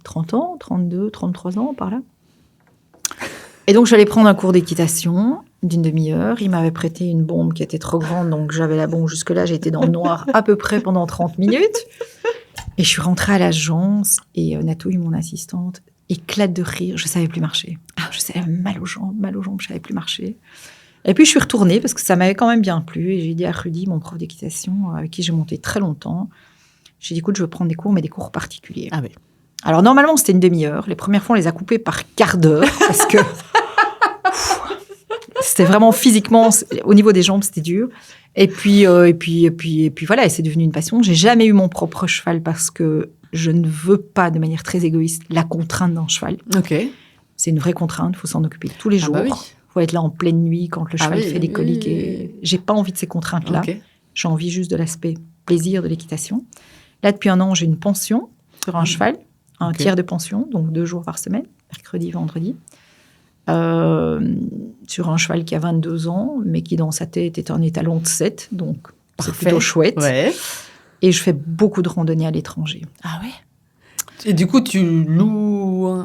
30 ans, 32, 33 ans, par là. Et donc, j'allais prendre un cours d'équitation d'une demi-heure. Il m'avait prêté une bombe qui était trop grande, donc j'avais la bombe jusque-là. J'étais dans le noir à peu près pendant 30 minutes. Et je suis rentrée à l'agence et Natouille, mon assistante, éclate de rire. Je ne savais plus marcher. Je savais mal aux jambes, je ne savais plus marcher. Et puis, je suis retournée parce que ça m'avait quand même bien plu. Et j'ai dit à Rudy, mon prof d'équitation, avec qui j'ai monté très longtemps, j'ai dit, écoute, je veux prendre des cours, mais des cours particuliers. Ah oui. Alors, normalement, c'était une demi-heure. Les premières fois, on les a coupés par quart d'heure parce que c'était vraiment physiquement, au niveau des jambes, c'était dur. Et puis voilà, et c'est devenu une passion. J'ai jamais eu mon propre cheval parce que je ne veux pas, de manière très égoïste, la contrainte d'un cheval. Ok. C'est une vraie contrainte, il faut s'en occuper tous les jours. Bah oui. Faut être là en pleine nuit quand le cheval fait des coliques. Et j'ai pas envie de ces contraintes-là. Okay. J'ai envie juste de l'aspect plaisir de l'équitation. Là, depuis 1 an, j'ai une pension sur un cheval, un tiers de pension, donc 2 jours par semaine, mercredi, vendredi. Sur un cheval qui a 22 ans, mais qui dans sa tête est un étalon de 7, donc c'est plutôt chouette. Ouais. Et je fais beaucoup de randonnées à l'étranger. Ah ouais. Et du coup, tu loues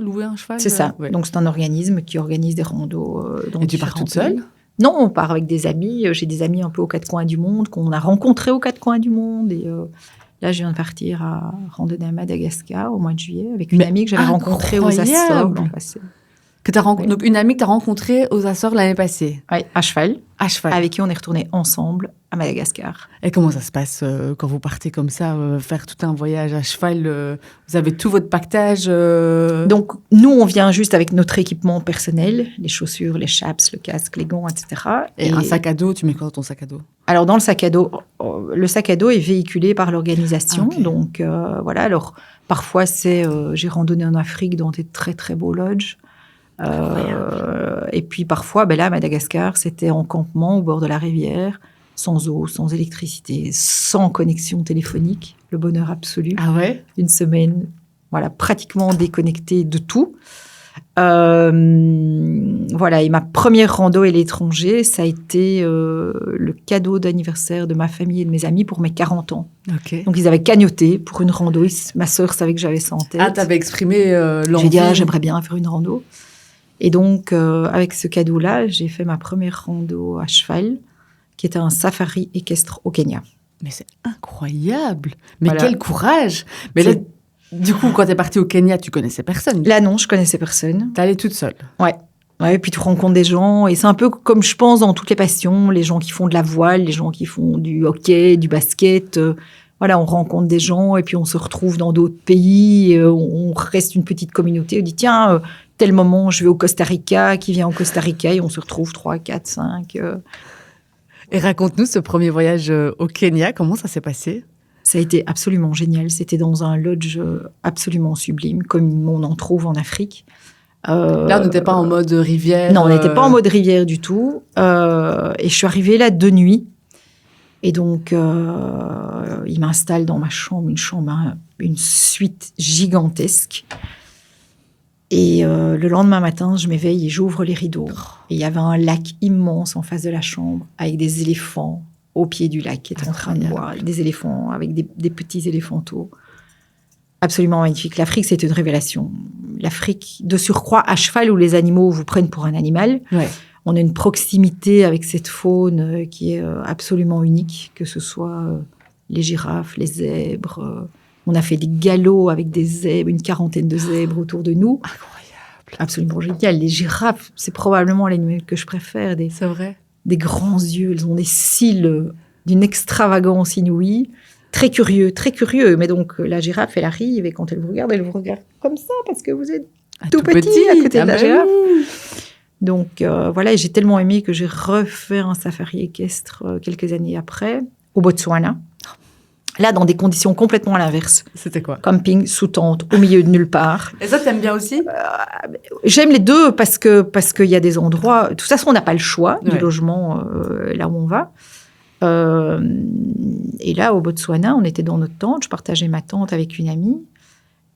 louer un cheval? C'est ça. Ouais. Donc, c'est un organisme qui organise des randos. Et tu pars toute seule? Non, on part avec des amis. J'ai des amis un peu aux 4 coins du monde, qu'on a rencontrés aux 4 coins du monde. Et là, je viens de partir à randonner à Madagascar au mois de juillet avec une amie que j'avais rencontrée aux Açores l'an passé. Donc, une amie que tu as rencontrée aux Açores l'année passée? Oui, à cheval. À cheval. Avec qui on est retourné ensemble à Madagascar. Et comment ça se passe quand vous partez comme ça, faire tout un voyage à cheval vous avez tout votre pactage Donc, nous, on vient juste avec notre équipement personnel, les chaussures, les chaps, le casque, les gants, etc. Et un sac à dos, tu mets quoi dans ton sac à dos? Alors, dans le sac à dos est véhiculé par l'organisation. Ah, okay. Donc, voilà. Alors, parfois, j'ai randonné en Afrique dans des très, très beaux lodges. Et puis, parfois, là, à Madagascar, c'était en campement au bord de la rivière, sans eau, sans électricité, sans connexion téléphonique. Le bonheur absolu. Ah ouais? Une semaine, voilà, pratiquement déconnectée de tout. Voilà, et ma première rando à l'étranger, ça a été le cadeau d'anniversaire de ma famille et de mes amis pour mes 40 ans. Okay. Donc, ils avaient cagnoté pour une rando. Ma sœur savait que j'avais ça en tête. Ah, t'avais exprimé l'envie. J'ai dit, j'aimerais bien faire une rando. Et donc, avec ce cadeau-là, j'ai fait ma première rando à cheval, qui était un safari équestre au Kenya. Mais c'est incroyable. Mais voilà. Quel courage. Mais là, du coup, quand t'es partie au Kenya, tu connaissais personne? Là, non, je connaissais personne. T'es allée toute seule? Ouais. Ouais, puis tu rencontres des gens, et c'est un peu comme je pense dans toutes les passions, les gens qui font de la voile, les gens qui font du hockey, du basket. Voilà, on rencontre des gens, et puis on se retrouve dans d'autres pays, on reste une petite communauté, on dit tiens, tel moment, je vais au Costa Rica, qui vient au Costa Rica, et on se retrouve 3, 4, 5. Et raconte-nous ce premier voyage au Kenya, comment ça s'est passé? Ça a été absolument génial. C'était dans un lodge absolument sublime, comme on en trouve en Afrique. Là, on n'était pas en mode rivière. Non, on n'était pas en mode rivière du tout. Et je suis arrivée là de nuit. Et donc, il m'installe dans ma chambre, une suite gigantesque. Et le lendemain matin, je m'éveille et j'ouvre les rideaux. Et il y avait un lac immense en face de la chambre, avec des éléphants au pied du lac qui étaient en train de boire. Des éléphants avec des petits éléphantaux. Absolument magnifique. L'Afrique, c'était une révélation. L'Afrique, de surcroît, à cheval, où les animaux vous prennent pour un animal. Ouais. On a une proximité avec cette faune qui est absolument unique, que ce soit les girafes, les zèbres. On a fait des galops avec des zèbres, une quarantaine de zèbres autour de nous. Incroyable. Absolument génial. Les girafes, c'est probablement l'animal que je préfère. C'est vrai. Des grands yeux, elles ont des cils d'une extravagance inouïe. Très curieux. Mais donc, la girafe, elle arrive et quand elle vous regarde comme ça parce que vous êtes tout petit à côté de la girafe. Donc, voilà, et j'ai tellement aimé que j'ai refait un safari équestre quelques années après, au Botswana. Là, dans des conditions complètement à l'inverse. C'était quoi? Camping, sous tente, au milieu de nulle part. Et ça, t'aimes bien aussi? J'aime les deux parce qu'il y a des endroits... De toute façon, on n'a pas le choix du logement là où on va. Et là, au Botswana, on était dans notre tente. Je partageais ma tente avec une amie.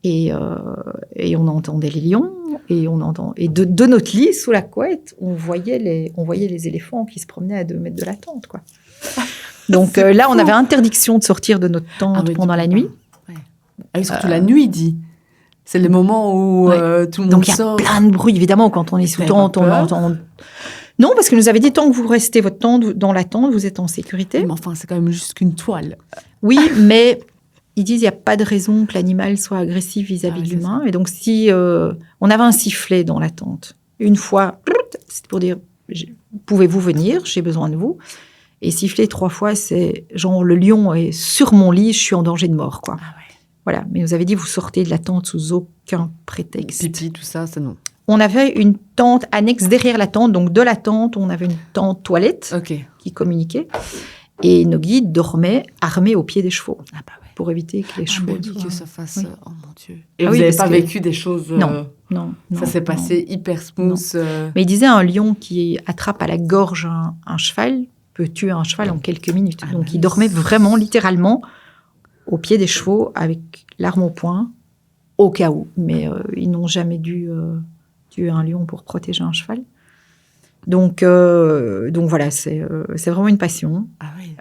Et on entendait les lions. Et de notre lit, sous la couette, on voyait les éléphants qui se promenaient à 2 mètres de la tente, quoi. Donc là, on avait interdiction de sortir de notre tente pendant la nuit. Ouais. Ah oui, surtout la nuit, dit. C'est le moment où tout le monde sort. Donc il y a plein de bruit, évidemment, quand on est sous tente, on entend... Non, parce que nous avait dit, tant que vous restez votre tente, dans la tente, vous êtes en sécurité. Mais enfin, c'est quand même juste qu'une toile. Oui, mais ils disent, il n'y a pas de raison que l'animal soit agressif vis-à-vis de l'humain. Et donc, si on avait un sifflet dans la tente, une fois, c'est pour dire, pouvez-vous venir, j'ai besoin de vous. Et siffler 3 fois, c'est genre, le lion est sur mon lit, je suis en danger de mort, quoi. Ah ouais. Voilà, mais vous avez dit, vous sortez de la tente sous aucun prétexte. Pipi, tout ça, c'est non. On avait une tente annexe derrière la tente. Donc, de la tente, on avait une tente toilette qui communiquait. Et nos guides dormaient armés au pied des chevaux. Ah bah ouais. Pour éviter que les chevaux... que ça fasse... Oui. Oh mon Dieu. Et Ah vous oui, n'avez parce pas que... vécu des choses... Non. Ça s'est passé hyper smooth. Mais il disait, un lion qui attrape à la gorge un cheval peut tuer un cheval en quelques minutes. Ah, donc, il dormait vraiment, littéralement, au pied des chevaux, avec l'arme au poing, au cas où. Mais ils n'ont jamais dû tuer un lion pour protéger un cheval. Donc voilà, c'est vraiment une passion. Ah oui.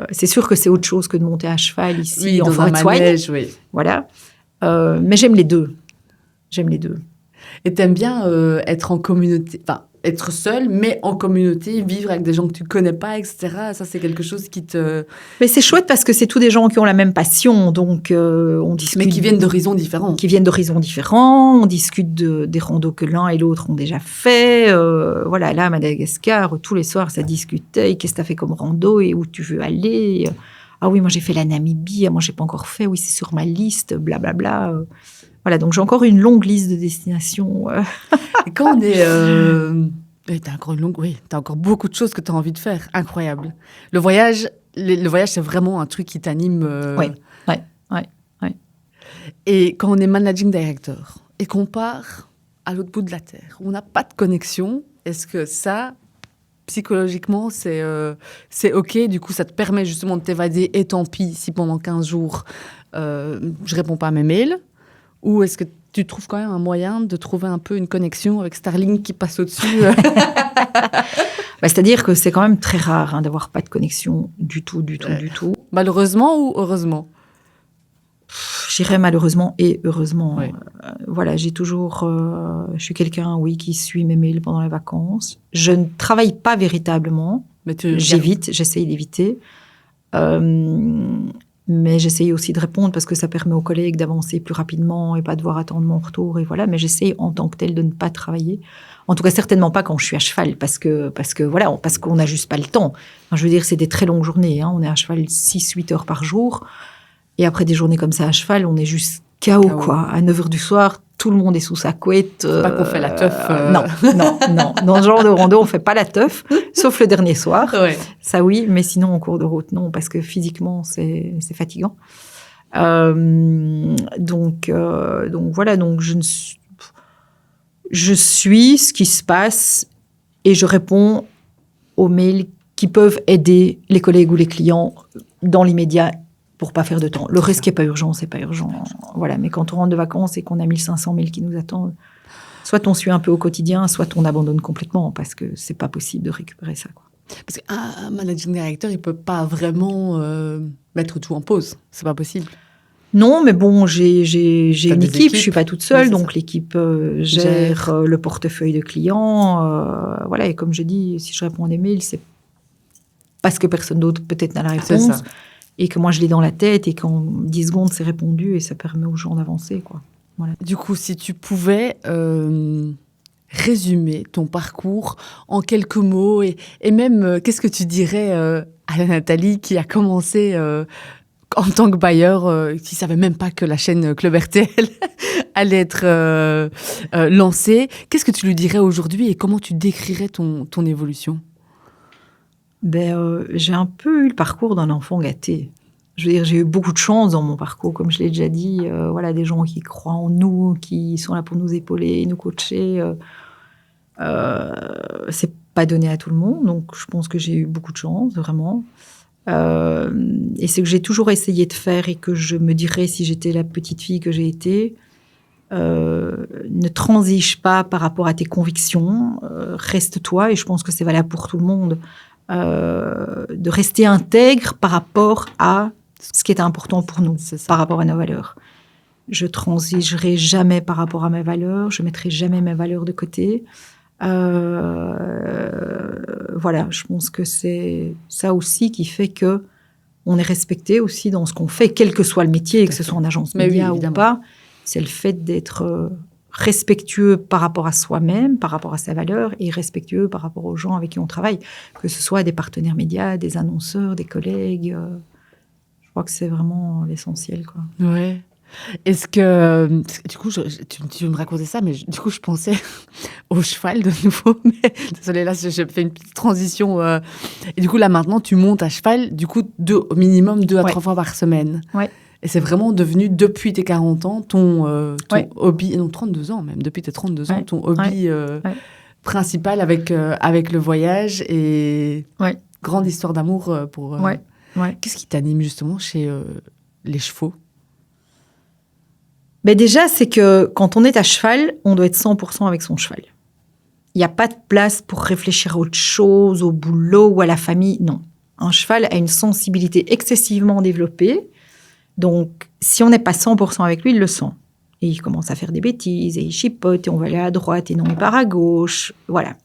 C'est sûr que c'est autre chose que de monter à cheval ici, en dans forêt un de Soigne. manège, oui. Voilà. Mais j'aime les deux. Et t'aimes bien être en communauté... Enfin, être seul, mais en communauté, vivre avec des gens que tu connais pas, etc. Ça, c'est quelque chose qui te... Mais c'est chouette parce que c'est tous des gens qui ont la même passion, donc on discute... Mais qui viennent d'horizons différents. Qui viennent d'horizons différents, on discute des randos que l'un et l'autre ont déjà fait. Voilà, là, à Madagascar, tous les soirs, ça discutait. Qu'est-ce que tu as fait comme rando et où tu veux aller? Ah oui, moi, j'ai fait la Namibie. Moi, j'ai pas encore fait. Oui, c'est sur ma liste, blablabla. Voilà, donc j'ai encore une longue liste de destinations. Et quand on est... t'as encore beaucoup de choses que tu as envie de faire. Incroyable. Le voyage, c'est vraiment un truc qui t'anime. Oui. Et quand on est managing director et qu'on part à l'autre bout de la Terre, où on n'a pas de connexion, est-ce que ça, psychologiquement, c'est OK? Du coup, ça te permet justement de t'évader et tant pis si pendant 15 jours, je réponds pas à mes mails? Ou est-ce que tu trouves quand même un moyen de trouver un peu une connexion avec Starlink qui passe au-dessus? C'est-à-dire que c'est quand même très rare d'avoir pas de connexion du tout. Malheureusement ou heureusement? Je dirais malheureusement et heureusement. Oui. Voilà, j'ai toujours... je suis quelqu'un, oui, qui suit mes mails pendant les vacances. Je ne travaille pas véritablement. Mais j'essaye d'éviter. Mais j'essaye aussi de répondre parce que ça permet aux collègues d'avancer plus rapidement et pas devoir attendre mon retour. Et voilà, mais j'essaye en tant que telle de ne pas travailler. En tout cas, certainement pas quand je suis à cheval parce qu'on n'a juste pas le temps. Enfin, je veux dire, c'est des très longues journées. On est à cheval 6-8 heures par jour. Et après des journées comme ça à cheval, on est juste KO. Quoi. À 9h du soir, tout le monde est sous sa couette. C'est pas qu'on fait la teuf. Non. Dans ce genre de rando, on fait pas la teuf, sauf le dernier soir. Ouais. Ça oui, mais sinon en cours de route, non, parce que physiquement, c'est fatigant. Donc voilà, donc je suis ce qui se passe et je réponds aux mails qui peuvent aider les collègues ou les clients dans l'immédiat pour pas faire de temps. Le reste qui n'est pas urgent, c'est pas urgent. Voilà, mais quand on rentre de vacances et qu'on a 1500 mails qui nous attendent, soit on suit un peu au quotidien, soit on abandonne complètement parce que c'est pas possible de récupérer ça, quoi. Parce qu'un managing director, il peut pas vraiment mettre tout en pause. C'est pas possible. Non, mais bon, j'ai une équipe, je suis pas toute seule, donc ça. l'équipe gère le portefeuille de clients. Voilà, et comme je dis, si je réponds à des mails, c'est parce que personne d'autre peut-être n'a la réponse. C'est ça. Et que moi, je l'ai dans la tête et qu'en 10 secondes, c'est répondu et ça permet aux gens d'avancer, quoi. Voilà. Du coup, si tu pouvais résumer ton parcours en quelques mots et même, qu'est-ce que tu dirais à la Nathalie qui a commencé en tant que bailleur, qui ne savait même pas que la chaîne Club RTL allait être lancée. Qu'est-ce que tu lui dirais aujourd'hui et comment tu décrirais ton évolution? J'ai un peu eu le parcours d'un enfant gâté. Je veux dire, j'ai eu beaucoup de chance dans mon parcours, comme je l'ai déjà dit. Voilà, des gens qui croient en nous, qui sont là pour nous épauler, nous coacher. C'est pas donné à tout le monde, donc je pense que j'ai eu beaucoup de chance, vraiment. Et c'est que j'ai toujours essayé de faire et que je me dirais si j'étais la petite fille que j'ai été. Ne transige pas par rapport à tes convictions. Reste toi, et je pense que c'est valable pour tout le monde. De rester intègre par rapport à ce qui est important pour nous, par rapport à nos valeurs. Je transigerai jamais par rapport à mes valeurs, je mettrai jamais mes valeurs de côté. Voilà, je pense que c'est ça aussi qui fait que on est respecté aussi dans ce qu'on fait, quel que soit le métier, que ce soit en agence média ou pas. C'est le fait d'être respectueux par rapport à soi-même, par rapport à ses valeurs, et respectueux par rapport aux gens avec qui on travaille, que ce soit des partenaires médias, des annonceurs, des collègues. Je crois que c'est vraiment l'essentiel, quoi. Ouais. Est-ce que... Du coup, tu me racontais ça, mais du coup, je pensais au cheval de nouveau. Mais désolée, là, j'ai fait une petite transition. Et du coup, là, maintenant, tu montes à cheval, du coup, au minimum 2 à 3 fois par semaine. Ouais. Et c'est vraiment devenu, depuis tes 40 ans, ton hobby, non, 32 ans même, depuis tes 32 ans, ton hobby principal avec le voyage et grande histoire d'amour pour... Qu'est-ce qui t'anime justement chez les chevaux? Déjà, c'est que quand on est à cheval, on doit être 100% avec son cheval. Il n'y a pas de place pour réfléchir à autre chose, au boulot ou à la famille. Non. Un cheval a une sensibilité excessivement développée. Donc, si on n'est pas 100% avec lui, il le sent. Et il commence à faire des bêtises, et il chipote, et on va aller à droite, et non, il part à gauche. Voilà.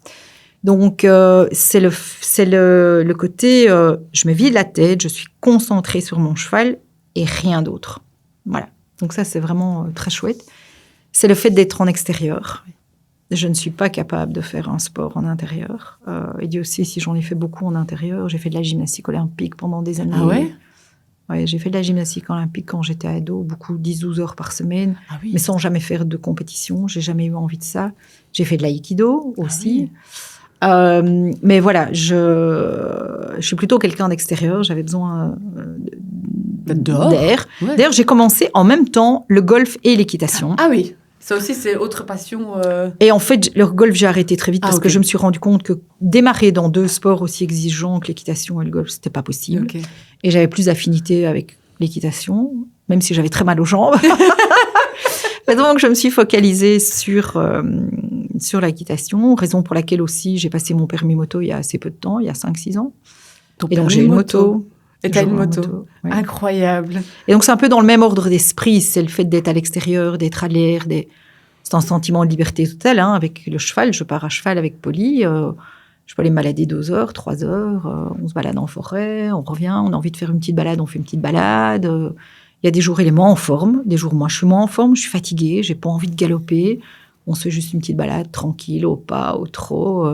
Donc, c'est le côté, je me vide la tête, je suis concentrée sur mon cheval, et rien d'autre. Voilà. Donc ça, c'est vraiment très chouette. C'est le fait d'être en extérieur. Je ne suis pas capable de faire un sport en intérieur. Et Dieu aussi, si j'en ai fait beaucoup en intérieur, j'ai fait de la gymnastique olympique pendant des années. Ah ouais? Ouais, j'ai fait de la gymnastique olympique quand j'étais ado, beaucoup, 10-12 heures par semaine, mais sans jamais faire de compétition. J'ai jamais eu envie de ça. J'ai fait de l'aïkido aussi. Mais voilà, je suis plutôt quelqu'un d'extérieur. J'avais besoin d'air. Ouais. D'ailleurs, j'ai commencé en même temps le golf et l'équitation. Ah oui, ça aussi, c'est autre passion. Et en fait, le golf, j'ai arrêté très vite parce que je me suis rendu compte que démarrer dans 2 sports aussi exigeants que l'équitation et le golf, c'était pas possible. Okay. Et j'avais plus d'affinité avec l'équitation, même si j'avais très mal aux jambes. Et donc, je me suis focalisée sur l'équitation, raison pour laquelle aussi j'ai passé mon permis moto il y a assez peu de temps, il y a 5-6 ans. Et donc, j'ai une moto. Et t'as une moto. Oui. Incroyable. Et donc, c'est un peu dans le même ordre d'esprit. C'est le fait d'être à l'extérieur, d'être à l'air. C'est un sentiment de liberté totale. Hein. Avec le cheval, je pars à cheval avec Polly. Je peux aller me balader 2 heures, 3 heures. On se balade en forêt, on revient. On a envie de faire une petite balade, on fait une petite balade. Il y a des jours, il est moins en forme. Des jours, moi, je suis moins en forme. Je suis fatiguée, j'ai pas envie de galoper. On se fait juste une petite balade tranquille, au pas, au trot.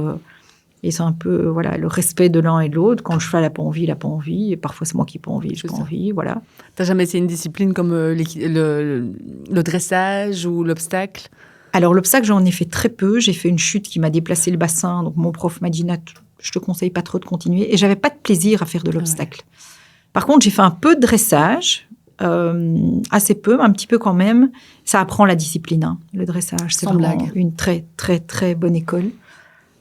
Et c'est un peu le respect de l'un et de l'autre. Quand le cheval n'a pas envie, il n'a pas envie. Et parfois, c'est moi qui n'ai pas envie, je n'ai pas envie. Voilà. Tu n'as jamais essayé une discipline comme le dressage ou l'obstacle? Alors, l'obstacle, j'en ai fait très peu. J'ai fait une chute qui m'a déplacé le bassin. Donc, mon prof m'a dit, Nat, je ne te conseille pas trop de continuer. Et je n'avais pas de plaisir à faire de l'obstacle. Ouais. Par contre, j'ai fait un peu de dressage. Assez peu, mais un petit peu quand même. Ça apprend la discipline. Hein. Le dressage, c'est vraiment une très, très, très bonne école.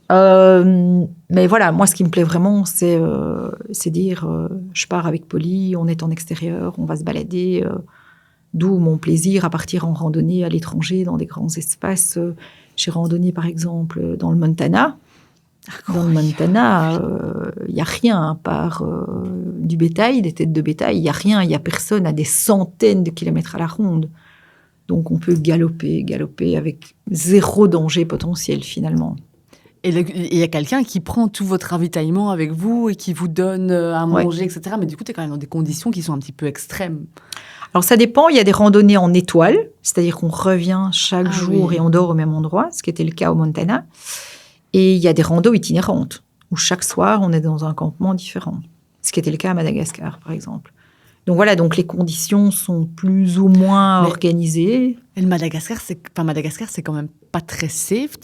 Mais voilà, moi, ce qui me plaît vraiment, c'est dire, je pars avec Polly, on est en extérieur, on va se balader. D'où mon plaisir à partir en randonnée à l'étranger, dans des grands espaces. J'ai randonné, par exemple, dans le Montana. Dans le Montana, il n'y a rien à part du bétail, des têtes de bétail. Il n'y a rien, il n'y a personne à des centaines de kilomètres à la ronde. Donc, on peut galoper avec 0 danger potentiel, finalement. Et il y a quelqu'un qui prend tout votre ravitaillement avec vous et qui vous donne à manger, etc. Mais du coup, tu es quand même dans des conditions qui sont un petit peu extrêmes. Alors, ça dépend. Il y a des randonnées en étoile, c'est-à-dire qu'on revient chaque jour et on dort au même endroit, ce qui était le cas au Montana. Et il y a des randos itinérantes, où chaque soir, on est dans un campement différent, ce qui était le cas à Madagascar, par exemple. Donc voilà, donc les conditions sont plus ou moins organisées. Et le Madagascar, c'est quand même pas très safe.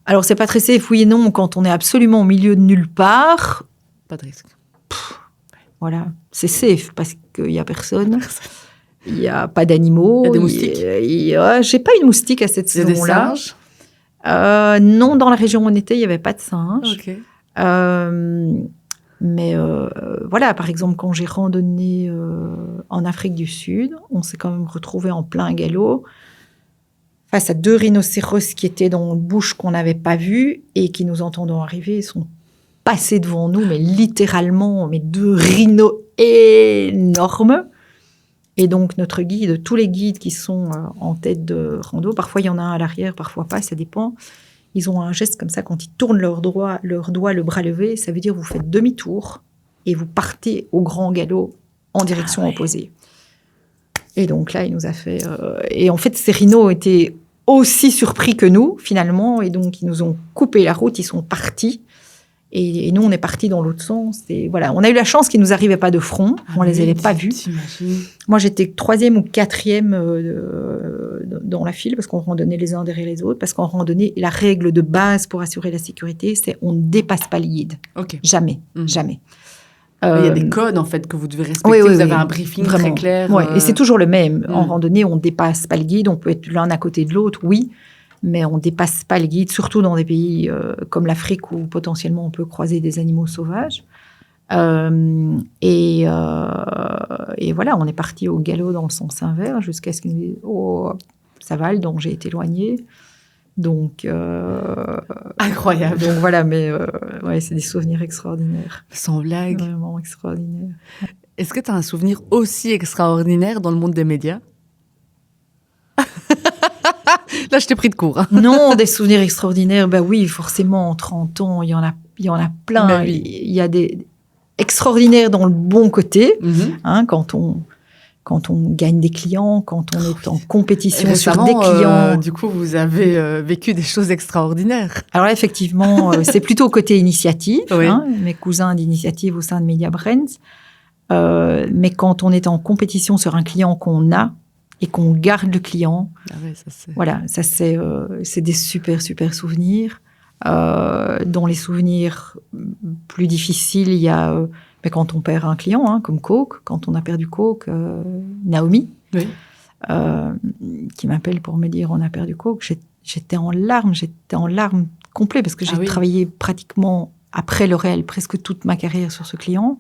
Alors, c'est pas très safe, oui et non, quand on est absolument au milieu de nulle part. Pas de risque. Voilà, c'est safe, parce qu'il n'y a personne. Il n'y a pas d'animaux. Il y a des moustiques. J'ai pas eu de moustiques à cette saison-là. Des singes? Non, dans la région où on était, il n'y avait pas de singes. Okay. Mais voilà, par exemple, quand j'ai randonné en Afrique du Sud, on s'est quand même retrouvé en plein galop face à 2 rhinocéros qui étaient dans une bouche qu'on n'avait pas vue et qui, nous entendant arriver, sont passés devant nous, mais littéralement, 2 rhinos énormes. Et donc, notre guide, tous les guides qui sont en tête de rando, parfois il y en a un à l'arrière, parfois pas, ça dépend. Ils ont un geste comme ça, quand ils tournent leur doigt, le bras levé, ça veut dire vous faites demi-tour et vous partez au grand galop en direction opposée. Et donc là, il nous a fait... Et en fait, ces rhinos étaient aussi surpris que nous, finalement, et donc ils nous ont coupé la route, ils sont partis. Et nous, on est partis dans l'autre sens. Et voilà, on a eu la chance qu'ils ne nous arrivaient pas de front. On ne les avait pas vus. Moi, j'étais 3e ou 4e dans la file parce qu'on randonnait les uns derrière les autres. Parce qu'en randonnée, la règle de base pour assurer la sécurité, c'est on ne dépasse pas le guide. Okay. Jamais, jamais. Il y a des codes, en fait, que vous devez respecter. Vous avez un briefing vraiment très clair. Oui, et c'est toujours le même. En randonnée, on ne dépasse pas le guide. On peut être l'un à côté de l'autre, oui. Mais on ne dépasse pas les guides, surtout dans des pays comme l'Afrique où potentiellement on peut croiser des animaux sauvages. Et voilà, on est parti au galop dans le sens inverse jusqu'à ce qu'ils nous disent « Oh, ça va, le danger est éloigné ». Donc, incroyable. Donc voilà, mais ouais, c'est des souvenirs extraordinaires. Sans blague. Vraiment extraordinaires. Est-ce que tu as un souvenir aussi extraordinaire dans le monde des médias ? Là, je t'ai pris de court. Hein. Non, des souvenirs extraordinaires, ben oui, forcément, en 30 ans, il y en a plein. Ben oui. Il y a des extraordinaires dans le bon côté, hein, quand on gagne des clients, quand on est en compétition récemment, sur des clients. Du coup, vous avez vécu des choses extraordinaires. Alors là, effectivement, c'est plutôt côté initiative, Oui. hein, mes cousins d'initiative au sein de Media Brands. Mais quand on est en compétition sur un client qu'on a et qu'on garde le client, voilà, ça c'est des super, super souvenirs. Dans les souvenirs plus difficiles, il y a mais quand on perd un client, hein, comme Coke, quand on a perdu Coke, Naomi, oui. Qui m'appelle pour me dire on a perdu Coke, j'étais en larmes complètes parce que j'ai travaillé pratiquement après L'Oréal presque toute ma carrière sur ce client.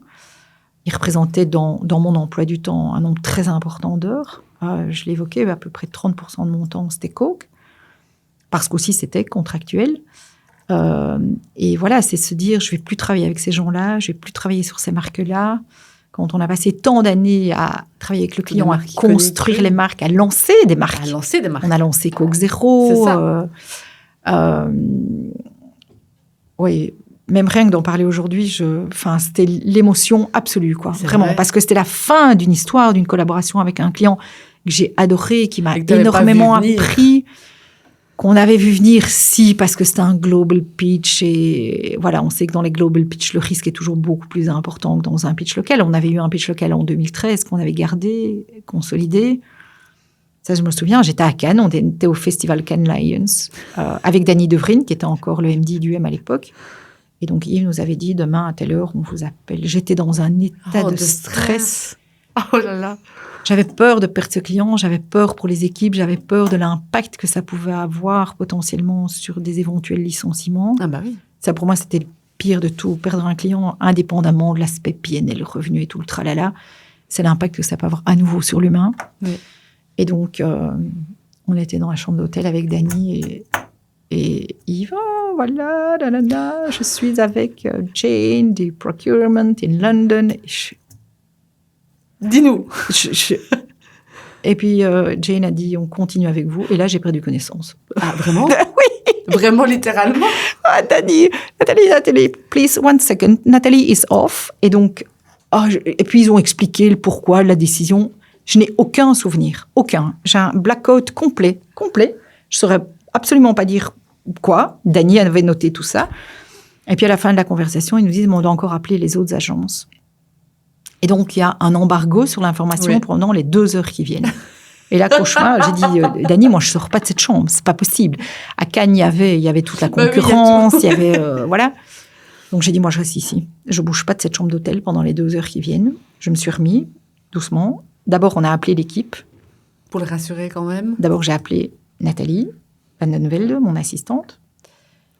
Il représentait dans mon emploi du temps un nombre très important d'heures. Je l'évoquais, à peu près 30% de mon temps, c'était Coke, parce qu'aussi c'était contractuel. Et voilà, c'est se dire, je ne vais plus travailler avec ces gens-là, je ne vais plus travailler sur ces marques-là. Quand on a passé tant d'années à travailler avec le client, à construire les marques, à lancer des marques. On a lancé Coke Zéro. C'est ça. Oui, même rien que d'en parler aujourd'hui, c'était l'émotion absolue, quoi. Vraiment, vrai. parce que c'était la fin d'une histoire, d'une collaboration avec un client que j'ai adoré, qui m'a énormément appris, qu'on avait vu venir, parce que c'était un global pitch. Et voilà, on sait que dans les global pitch, le risque est toujours beaucoup plus important que dans un pitch local. On avait eu un pitch local en 2013 qu'on avait gardé, consolidé. Ça, je me souviens, j'étais à Cannes, on était au festival Cannes Lions, avec Dany Devrine, qui était encore le MD du M à l'époque. Et donc, Yves nous avait dit, demain, à telle heure, on vous appelle. J'étais dans un état de stress. Oh là là. J'avais peur de perdre ce client, j'avais peur pour les équipes, j'avais peur de l'impact que ça pouvait avoir potentiellement sur des éventuels licenciements. Ah bah oui. Ça, pour moi, c'était le pire de tout. Perdre un client, indépendamment de l'aspect PNL, revenu et tout le tralala, c'est l'impact que ça peut avoir à nouveau sur l'humain. Oui. Et donc, on était dans la chambre d'hôtel avec Dany et Yves. Oh, voilà, je suis avec Jane du procurement in London. Dis-nous. Et puis, Jane a dit, on continue avec vous. Et là, j'ai perdu connaissance. Ah, vraiment? Oui. Vraiment, littéralement? Ah, Nathalie, please, 1 second. Nathalie is off. Et donc, et puis, ils ont expliqué le pourquoi de la décision. Je n'ai aucun souvenir. Aucun. J'ai un blackout complet. Je ne saurais absolument pas dire quoi. Dany avait noté tout ça. Et puis, à la fin de la conversation, ils nous disent, on doit encore appeler les autres agences. Et donc, il y a un embargo sur l'information pendant les 2 heures qui viennent. Et là, cauchemar, j'ai dit, Dany, moi, je ne sors pas de cette chambre. C'est pas possible. À Cannes, il y avait toute la concurrence. Il y avait, voilà. Donc, j'ai dit, moi, je reste ici. Je ne bouge pas de cette chambre d'hôtel pendant les 2 heures qui viennent. Je me suis remis doucement. D'abord, on a appelé l'équipe. Pour le rassurer quand même. D'abord, j'ai appelé Nathalie Van den Velde, mon assistante.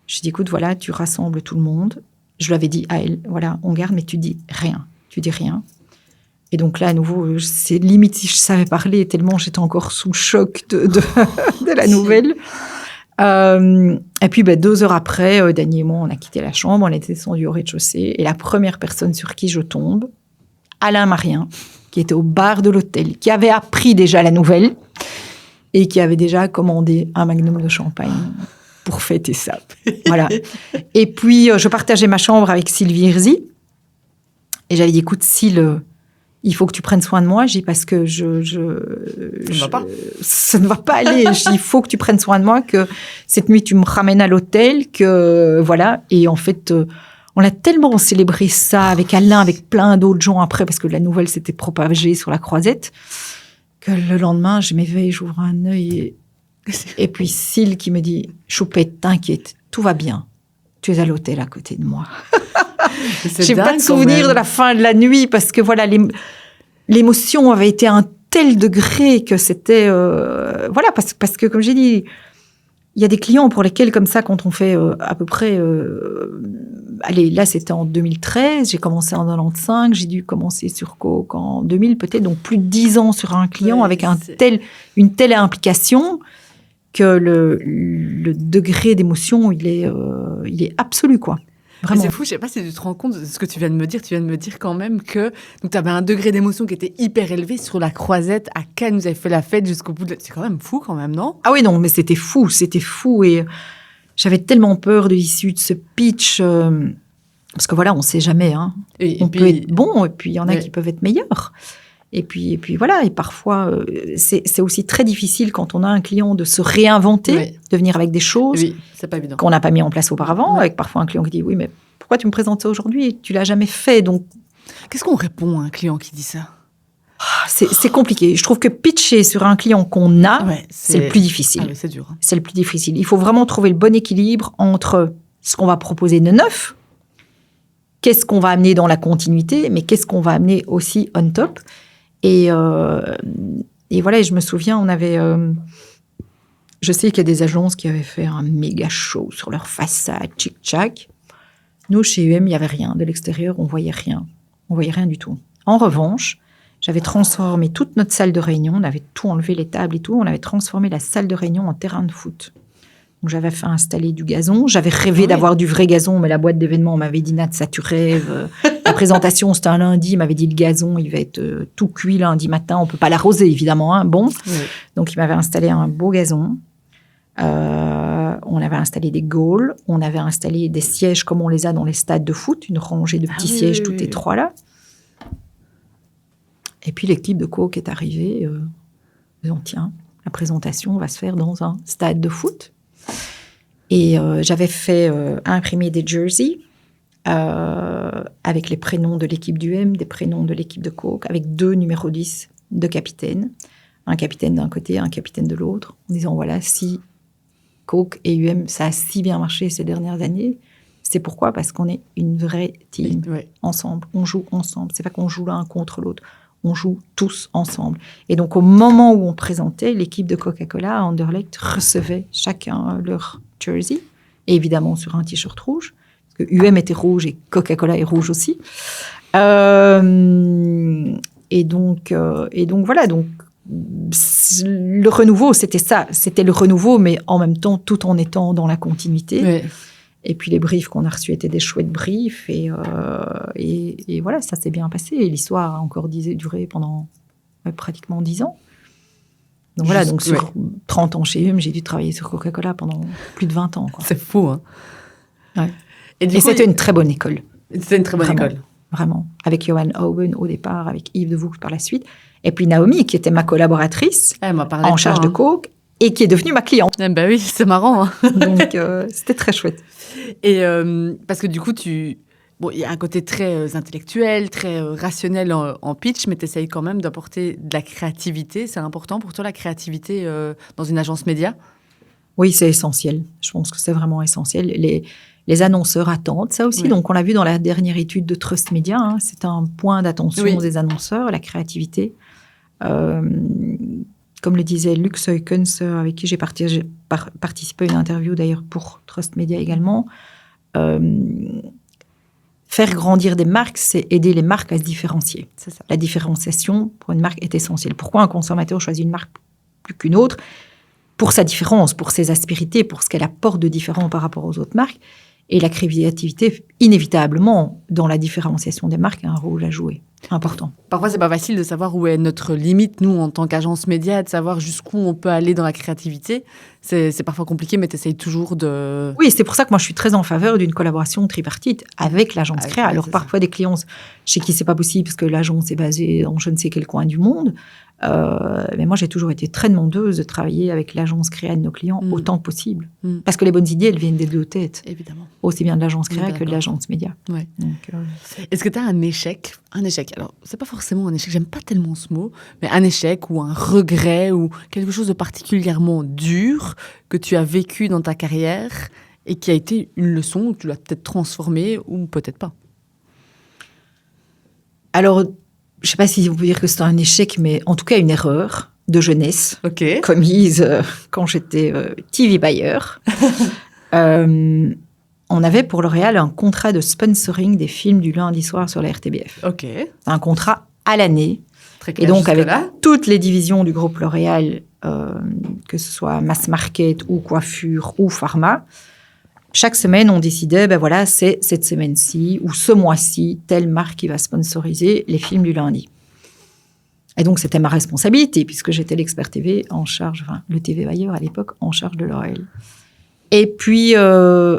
Je lui ai dit, écoute, voilà, tu rassembles tout le monde. Je lui avais dit à elle, voilà, on garde, mais tu dis rien. Tu dis rien. Et donc là, à nouveau, c'est limite si je savais parler, tellement j'étais encore sous le choc de la nouvelle. Et puis, 2 heures après, Dany et moi, on a quitté la chambre, on était descendu au rez-de-chaussée. Et la première personne sur qui je tombe, Alain Marien, qui était au bar de l'hôtel, qui avait appris déjà la nouvelle et qui avait déjà commandé un magnum de champagne pour fêter ça. Voilà. Et puis, je partageais ma chambre avec Sylvie Hirzi. Et j'avais dit, écoute, Syl, il faut que tu prennes soin de moi. J'ai dit, parce que ça ne va pas aller. J'ai dit, il faut que tu prennes soin de moi, que cette nuit, tu me ramènes à l'hôtel, que voilà. Et en fait, on a tellement célébré ça avec Alain, avec plein d'autres gens après, parce que la nouvelle s'était propagée sur la croisette, que le lendemain, je m'éveille, j'ouvre un œil et puis Syl qui me dit, Choupette, t'inquiète, tout va bien. Tu es à l'hôtel à côté de moi. J'ai pas de souvenir de la fin de la nuit parce que voilà, l'émotion avait été à un tel degré que c'était voilà, parce que comme j'ai dit, il y a des clients pour lesquels comme ça, quand on fait à peu près allez, là c'était en 2013, j'ai commencé en 95, j'ai dû commencer sur Coke en 2000 peut-être, donc plus de 10 ans sur un client avec une telle implication que le degré d'émotion il est absolu, quoi. Vraiment. Mais c'est fou, je sais pas si tu te rends compte de ce que tu viens de me dire. Tu viens de me dire quand même que tu avais un degré d'émotion qui était hyper élevé sur la croisette à Cannes. Vous avez fait la fête jusqu'au bout. C'est quand même fou quand même, non? Ah oui, non, mais c'était fou. Et j'avais tellement peur de l'issue de ce pitch. Parce que voilà, on ne sait jamais. Hein. On peut être bon, et puis il y en a qui peuvent être meilleurs. Et puis voilà, et parfois, c'est aussi très difficile quand on a un client de se réinventer, de venir avec des choses c'est pas évident. Qu'on n'a pas mis en place auparavant, avec parfois un client qui dit « Oui, mais pourquoi tu me présentes ça aujourd'hui? Tu ne l'as jamais fait. » Donc, qu'est-ce qu'on répond à un client qui dit ça? C'est compliqué. Je trouve que pitcher sur un client qu'on a, c'est le plus difficile. Ah oui, c'est dur. Hein. C'est le plus difficile. Il faut vraiment trouver le bon équilibre entre ce qu'on va proposer de neuf, qu'est-ce qu'on va amener dans la continuité, mais qu'est-ce qu'on va amener aussi on top. Et voilà, et je me souviens, on avait... je sais qu'il y a des agences qui avaient fait un méga show sur leur façade, tchic-tchac. Nous, chez UM, il n'y avait rien. De l'extérieur, on voyait rien. On voyait rien du tout. En revanche, j'avais transformé toute notre salle de réunion. On avait tout enlevé, les tables et tout. On avait transformé la salle de réunion en terrain de foot. Donc, j'avais fait installer du gazon. J'avais rêvé d'avoir du vrai gazon, mais la boîte d'événements m'avait dit « Nat, ça tu rêves. » La présentation, c'était un lundi. Il m'avait dit « Le gazon, il va être tout cuit lundi matin. On ne peut pas l'arroser, évidemment. Hein. Bon. » Donc, il m'avait installé un beau gazon. On avait installé des goals. On avait installé des sièges comme on les a dans les stades de foot. Une rangée de petits sièges, tout étroits là. Et puis, l'équipe de Coke est arrivée. Ils ont « Tiens, la présentation va se faire dans un stade de foot. » Et j'avais fait imprimer des jerseys avec les prénoms de l'équipe d'UM, des prénoms de l'équipe de Coke, avec 2 numéros 10 de capitaine. Un capitaine d'un côté, un capitaine de l'autre. En disant, voilà, si Coke et UM, ça a si bien marché ces dernières années, c'est pourquoi? Parce qu'on est une vraie team ensemble. On joue ensemble. C'est pas qu'on joue l'un contre l'autre. On joue tous ensemble. Et donc, au moment où on présentait, l'équipe de Coca-Cola à Anderlecht recevait chacun leur jersey, et évidemment sur un t-shirt rouge, parce que UM était rouge et Coca-Cola est rouge aussi. Et donc voilà. Donc, le renouveau, c'était ça. C'était le renouveau, mais en même temps, tout en étant dans la continuité. Oui. Et puis, les briefs qu'on a reçus étaient des chouettes briefs. Et voilà, ça s'est bien passé. Et l'histoire a encore duré pendant pratiquement 10 ans. Donc voilà, donc sur 30 ans chez UM, j'ai dû travailler sur Coca-Cola pendant plus de 20 ans. Quoi. C'est fou, hein? Ouais. Et c'était une très bonne école. C'était une très bonne école. Vraiment. Avec Johan Owen au départ, avec Yves de Vaux par la suite. Et puis Naomi, qui était ma collaboratrice en charge de Coke et qui est devenue ma cliente. Eh ben oui, c'est marrant. Hein. Donc, c'était très chouette. Et parce que du coup, il y a un côté très intellectuel, très rationnel en pitch, mais tu essayes quand même d'apporter de la créativité. C'est important pour toi, la créativité dans une agence média? Oui, c'est essentiel. Je pense que c'est vraiment essentiel. Les annonceurs attendent ça aussi. Oui. Donc, on l'a vu dans la dernière étude de Trust Media. Hein, c'est un point d'attention des annonceurs, la créativité. Comme le disait Luc Seukens, avec qui j'ai participé à une interview d'ailleurs pour Trust Media également, faire grandir des marques, c'est aider les marques à se différencier. C'est ça. La différenciation pour une marque est essentielle. Pourquoi un consommateur choisit une marque plus qu'une autre? Pour sa différence, pour ses aspérités, pour ce qu'elle apporte de différent par rapport aux autres marques. Et la créativité, inévitablement, dans la différenciation des marques, a un rôle à jouer. Important. Parfois, c'est pas facile de savoir où est notre limite, nous, en tant qu'agence média, de savoir jusqu'où on peut aller dans la créativité. C'est parfois compliqué, mais tu essayes toujours de... Oui, c'est pour ça que moi, je suis très en faveur d'une collaboration tripartite avec l'agence créa. Alors, parfois, des clients chez qui c'est pas possible parce que l'agence est basée dans je ne sais quel coin du monde. Mais moi, j'ai toujours été très demandeuse de travailler avec l'agence créa de nos clients autant que possible. Parce que les bonnes idées, elles viennent des deux têtes. Évidemment. Aussi bien de l'agence créa que de l'agence média. Ouais. Donc, est-ce que tu as un échec, alors, c'est pas forcément un échec, j'aime pas tellement ce mot, mais un échec ou un regret ou quelque chose de particulièrement dur que tu as vécu dans ta carrière et qui a été une leçon que tu l'as peut-être transformée ou peut-être pas? Alors, je ne sais pas si on peut dire que c'est un échec, mais en tout cas une erreur de jeunesse commise quand j'étais TV buyer. On avait pour L'Oréal un contrat de sponsoring des films du lundi soir sur la RTBF. Un contrat à l'année. Et donc, avec toutes les divisions du groupe L'Oréal, que ce soit mass market ou coiffure ou pharma, chaque semaine, on décidait, c'est cette semaine-ci ou ce mois-ci, telle marque qui va sponsoriser les films du lundi. Et donc, c'était ma responsabilité, puisque j'étais l'expert TV en charge, le TV Bailleur à l'époque, en charge de L'Oréal. Et puis, à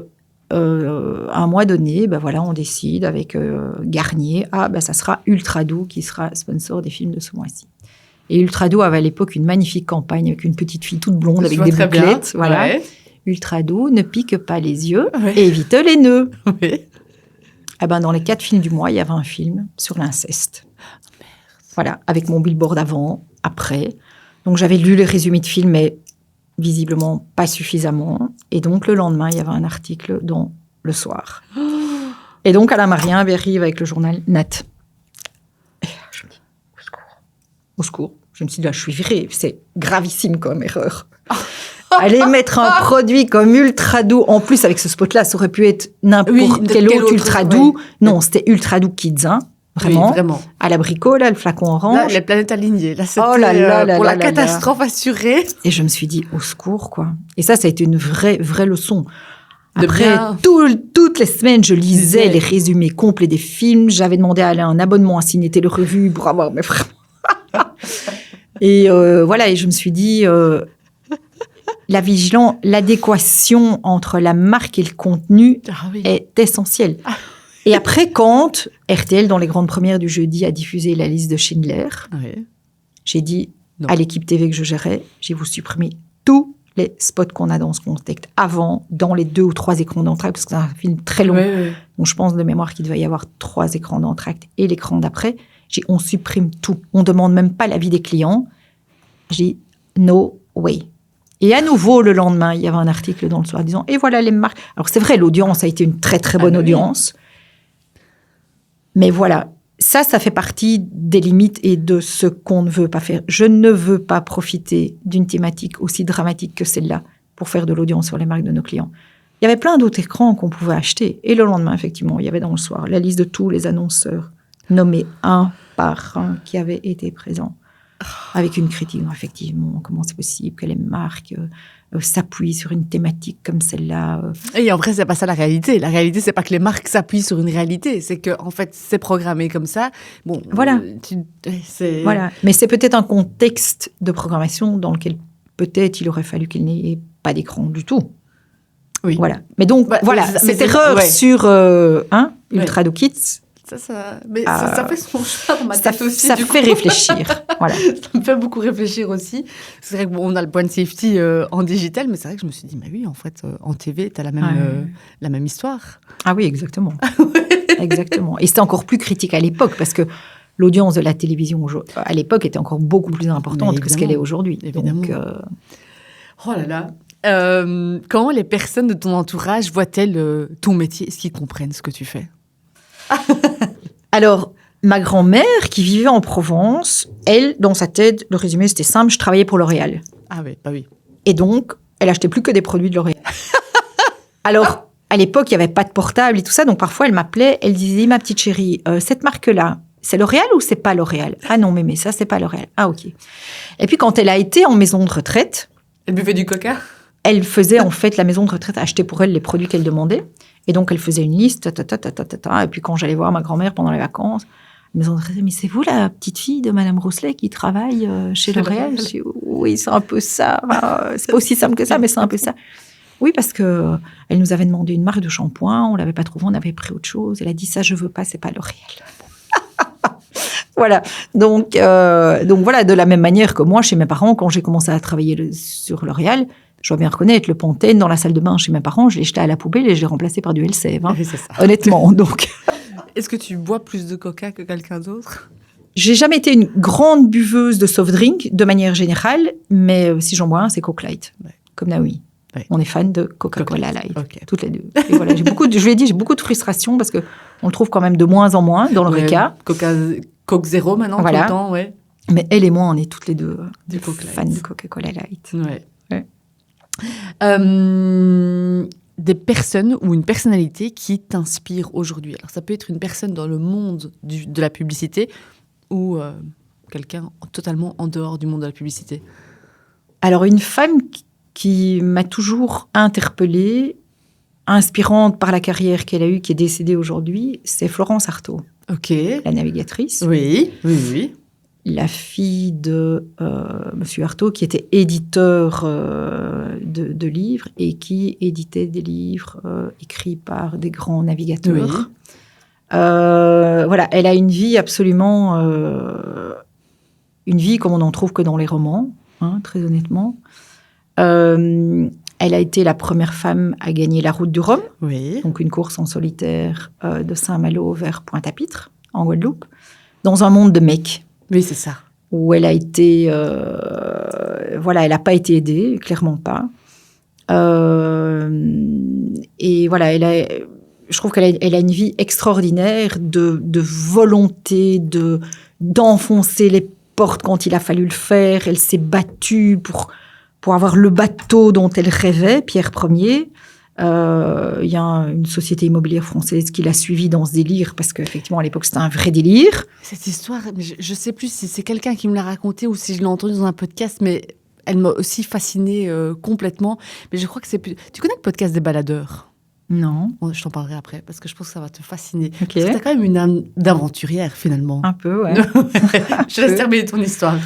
un mois donné, on décide avec Garnier, ça sera Ultradoux qui sera sponsor des films de ce mois-ci. Et Ultradoux avait à l'époque une magnifique campagne avec une petite fille toute blonde avec des bouclettes. Voilà. Ouais. Ultradoux ne pique pas les yeux et évite les nœuds. Oui. Dans les 4 films du mois, il y avait un film sur l'inceste. Voilà, avec mon billboard avant, après. Donc, j'avais lu les résumés de films, mais visiblement pas suffisamment. Et donc, le lendemain, il y avait un article dans Le Soir. Et donc, Alain Marien arrive avec le journal Nat. Et je me dis, au secours. Au secours. Je me suis dit, là, je suis virée. C'est gravissime comme erreur. Aller mettre un produit comme Ultradoux, en plus, avec ce spot-là, ça aurait pu être n'importe quel autre Ultradoux. Non, c'était Ultradoux Kids, hein. Vraiment, vraiment. À l'abricot, là, le flacon orange. Là, les planètes alignées. Là, c'était pour la catastrophe assurée. Et je me suis dit, au secours, quoi. Et ça a été une vraie leçon. Après, toutes les semaines, je lisais les résumés complets des films. J'avais demandé à aller un abonnement à Ciné Télé Revue pour avoir, mais vraiment. Et et je me suis dit, l'adéquation entre la marque et le contenu est essentielle. Et après, quand RTL, dans les grandes premières du jeudi, a diffusé la liste de Schindler, j'ai dit à l'équipe TV que je gérais, vous supprimez tous les spots qu'on a dans ce contexte avant, dans les 2 ou 3 écrans d'entracte, parce que c'est un film très long. Donc, je pense de mémoire qu'il devait y avoir 3 écrans d'entracte et l'écran d'après. On supprime tout. On ne demande même pas l'avis des clients. J'ai dit, no way. Et à nouveau, le lendemain, il y avait un article dans Le Soir disant, et voilà les marques. Alors, c'est vrai, l'audience a été une très, très bonne audience. Mais voilà, ça fait partie des limites et de ce qu'on ne veut pas faire. Je ne veux pas profiter d'une thématique aussi dramatique que celle-là pour faire de l'audience sur les marques de nos clients. Il y avait plein d'autres écrans qu'on pouvait acheter. Et le lendemain, effectivement, il y avait dans Le Soir la liste de tous les annonceurs, nommés un par un, qui avaient été présents. Avec une critique, effectivement, comment c'est possible que les marques s'appuient sur une thématique comme celle-là. Et en vrai, c'est pas ça la réalité. La réalité, c'est pas que les marques s'appuient sur une réalité, c'est que en fait, c'est programmé comme ça. Bon, voilà. Voilà. Mais c'est peut-être un contexte de programmation dans lequel peut-être il aurait fallu qu'il n'y ait pas d'écran du tout. Oui. Voilà. Mais donc, cette erreur sur Ultradoux Kids. Ça fait son charme. Ça fait réfléchir. Voilà. Ça me fait beaucoup réfléchir aussi. C'est vrai qu'on a le point safety en digital, mais c'est vrai que je me suis dit, mais oui, en fait, en TV, tu as la même histoire. Ah oui, exactement. Exactement. Et c'était encore plus critique à l'époque, parce que l'audience de la télévision à l'époque était encore beaucoup plus importante que ce qu'elle est aujourd'hui. Évidemment. Donc, oh là là. Comment les personnes de ton entourage voient-elles ton métier? Est-ce qu'ils comprennent ce que tu fais? Alors, ma grand-mère, qui vivait en Provence, elle, dans sa tête, le résumé, c'était simple, je travaillais pour L'Oréal. Ah oui, bah oui. Et donc, elle achetait plus que des produits de L'Oréal. Alors, à l'époque, il n'y avait pas de portable et tout ça, donc parfois, elle m'appelait, elle disait, ma petite chérie, cette marque-là, c'est L'Oréal ou c'est pas L'Oréal? Ah non, mais ça, c'est pas L'Oréal. Ah, ok. Et puis, quand elle a été en maison de retraite... Elle buvait du coca? Elle faisait, en fait, la maison de retraite acheter pour elle les produits qu'elle demandait. Et donc, elle faisait une liste, et puis quand j'allais voir ma grand-mère pendant les vacances, la maison de retraite, mais c'est vous la petite fille de Madame Rousselet qui travaille chez L'Oréal? Je dis, oui, c'est un peu ça. C'est pas aussi simple que ça, mais c'est un peu ça. Oui, parce que elle nous avait demandé une marque de shampoing, on l'avait pas trouvé, on avait pris autre chose. Elle a dit, ça, je veux pas, c'est pas L'Oréal. Voilà. Donc voilà, de la même manière que moi, chez mes parents, quand j'ai commencé à travailler sur L'Oréal, je dois bien reconnaître, le Pantene dans la salle de bain chez mes parents, je l'ai jeté à la poubelle et je l'ai remplacé par du Elseve. Hein. Oui, c'est ça. Honnêtement, donc. Est-ce que tu bois plus de coca que quelqu'un d'autre? J'ai jamais été une grande buveuse de soft drink, de manière générale, mais si j'en bois un, c'est Coke Light, comme Naomi. Ouais. On est fan de Coca-Cola Light, toutes les deux. Et voilà, je lui ai dit, j'ai beaucoup de frustration parce qu'on le trouve quand même de moins en moins dans le RECA. Coke Zéro maintenant, tout le temps, ouais. Mais elle et moi, on est toutes les deux fans de Coca-Cola Light. Ouais. Des personnes ou une personnalité qui t'inspire aujourd'hui. Alors, ça peut être une personne dans le monde de la publicité ou quelqu'un totalement en dehors du monde de la publicité. Alors, une femme qui m'a toujours interpellée, inspirante par la carrière qu'elle a eue, qui est décédée aujourd'hui, c'est Florence Artaud. Ok. La navigatrice. Oui, oui, oui. La fille de Monsieur Artaud, qui était éditeur de livres et qui éditait des livres écrits par des grands navigateurs. Oui. Voilà, elle a une vie absolument... une vie comme on n'en trouve que dans les romans, hein, très honnêtement. Elle a été la première femme à gagner la Route du Rhum, Oui. donc une course en solitaire de Saint-Malo vers Pointe-à-Pitre, en Guadeloupe, dans un monde de mecs. Oui, c'est ça. Où elle a été... voilà, elle n'a pas été aidée, clairement pas. Et voilà, je trouve qu'elle a une vie extraordinaire de volonté, d'enfoncer les portes quand il a fallu le faire. Elle s'est battue pour avoir le bateau dont elle rêvait, Pierre Ier. Il y a une société immobilière française qui l'a suivie dans ce délire, parce qu'effectivement, à l'époque, c'était un vrai délire. Cette histoire, je ne sais plus si c'est quelqu'un qui me l'a racontée ou si je l'ai entendue dans un podcast, mais elle m'a aussi fascinée complètement. Mais je crois que c'est plus... Tu connais le podcast des baladeurs ? Non. Bon, je t'en parlerai après, parce que je pense que ça va te fasciner. Ok. Parce que t'as quand même une âme d'aventurière, finalement. Un peu, ouais. Je laisse terminer ton histoire.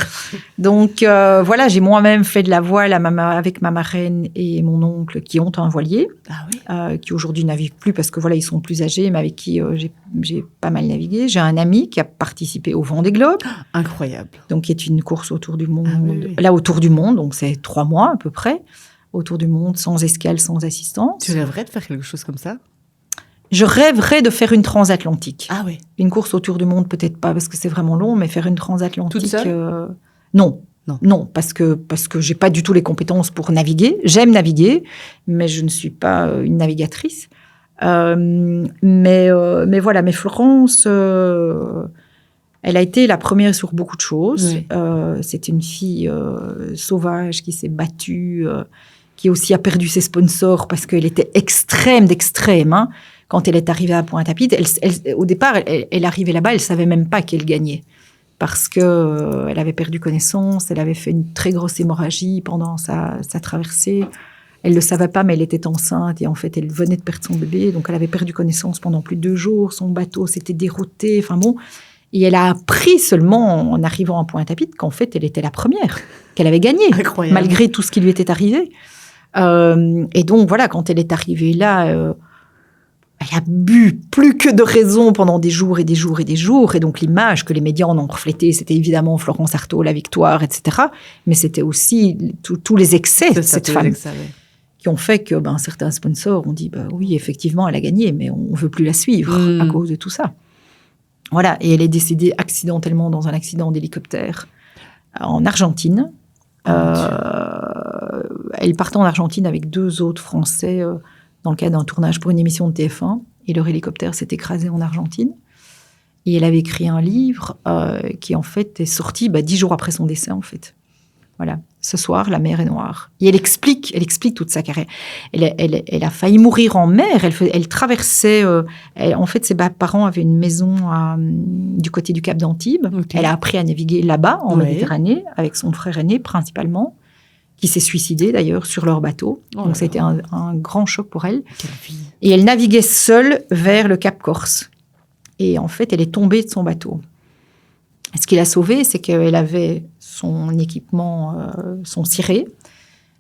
Donc, voilà, j'ai moi-même fait de la voile avec ma marraine et mon oncle qui ont un voilier, Ah oui. qui aujourd'hui naviguent plus parce que voilà, ils sont plus âgés, mais avec qui j'ai pas mal navigué. J'ai un ami qui a participé au Vendée Globe. Incroyable. Donc, qui est une course autour du monde. Ah oui, oui. Là, autour du monde, donc c'est 3 mois à peu près. Autour du monde, sans escale, sans assistance. Tu rêverais de faire quelque chose comme ça ? Je rêverais de faire une transatlantique. Ah oui. Une course autour du monde, peut-être pas, parce que c'est vraiment long, mais faire une transatlantique... Toute seule Non. Non. Non, parce que j'ai pas du tout les compétences pour naviguer. J'aime naviguer, mais je ne suis pas une navigatrice. Mais voilà, mais Florence... elle a été la première sur beaucoup de choses. Oui. C'est une fille sauvage qui s'est battue, qui aussi a perdu ses sponsors parce qu'elle était extrême d'extrême. Hein. Quand elle est arrivée à Pointe-à-Pitre, au départ, elle arrivait là-bas, elle ne savait même pas qu'elle gagnait. Parce qu'elle avait perdu connaissance, elle avait fait une très grosse hémorragie pendant sa traversée. Elle ne le savait pas, mais elle était enceinte et en fait, elle venait de perdre son bébé. Donc, elle avait perdu connaissance pendant plus de 2 jours. Son bateau s'était dérouté. Enfin bon... Et elle a appris seulement en arrivant à Pointe-à-Pitre qu'en fait, elle était la première, qu'elle avait gagné, Incroyable. malgré tout ce qui lui était arrivé. Et donc, voilà, quand elle est arrivée là, elle a bu plus que de raison pendant des jours et des jours et des jours. Et donc, l'image que les médias en ont reflétée, c'était évidemment Florence Artaud, la victoire, etc. Mais c'était aussi tous les excès de cette femme qui ont fait que certains sponsors ont dit oui, effectivement, elle a gagné, mais on ne veut plus la suivre à cause de tout ça. Voilà, et elle est décédée accidentellement dans un accident d'hélicoptère en Argentine. Elle partait en Argentine avec 2 autres Français dans le cadre d'un tournage pour une émission de TF1. Et leur hélicoptère s'est écrasé en Argentine. Et elle avait écrit un livre qui, en fait, est sorti 10 jours après son décès, en fait. Voilà. Ce soir, la mer est noire. Et elle explique toute sa carrière. Elle a failli mourir en mer. Elle traversait... en fait, ses parents avaient une maison du côté du Cap d'Antibes. Okay. Elle a appris à naviguer là-bas, en Méditerranée, avec son frère aîné, principalement, qui s'est suicidé, d'ailleurs, sur leur bateau. Donc, c'était un grand choc pour elle. Quelle vie. Et elle naviguait seule vers le Cap Corse. Et en fait, elle est tombée de son bateau. Ce qui l'a sauvée, c'est qu'elle avait son équipement, son ciré.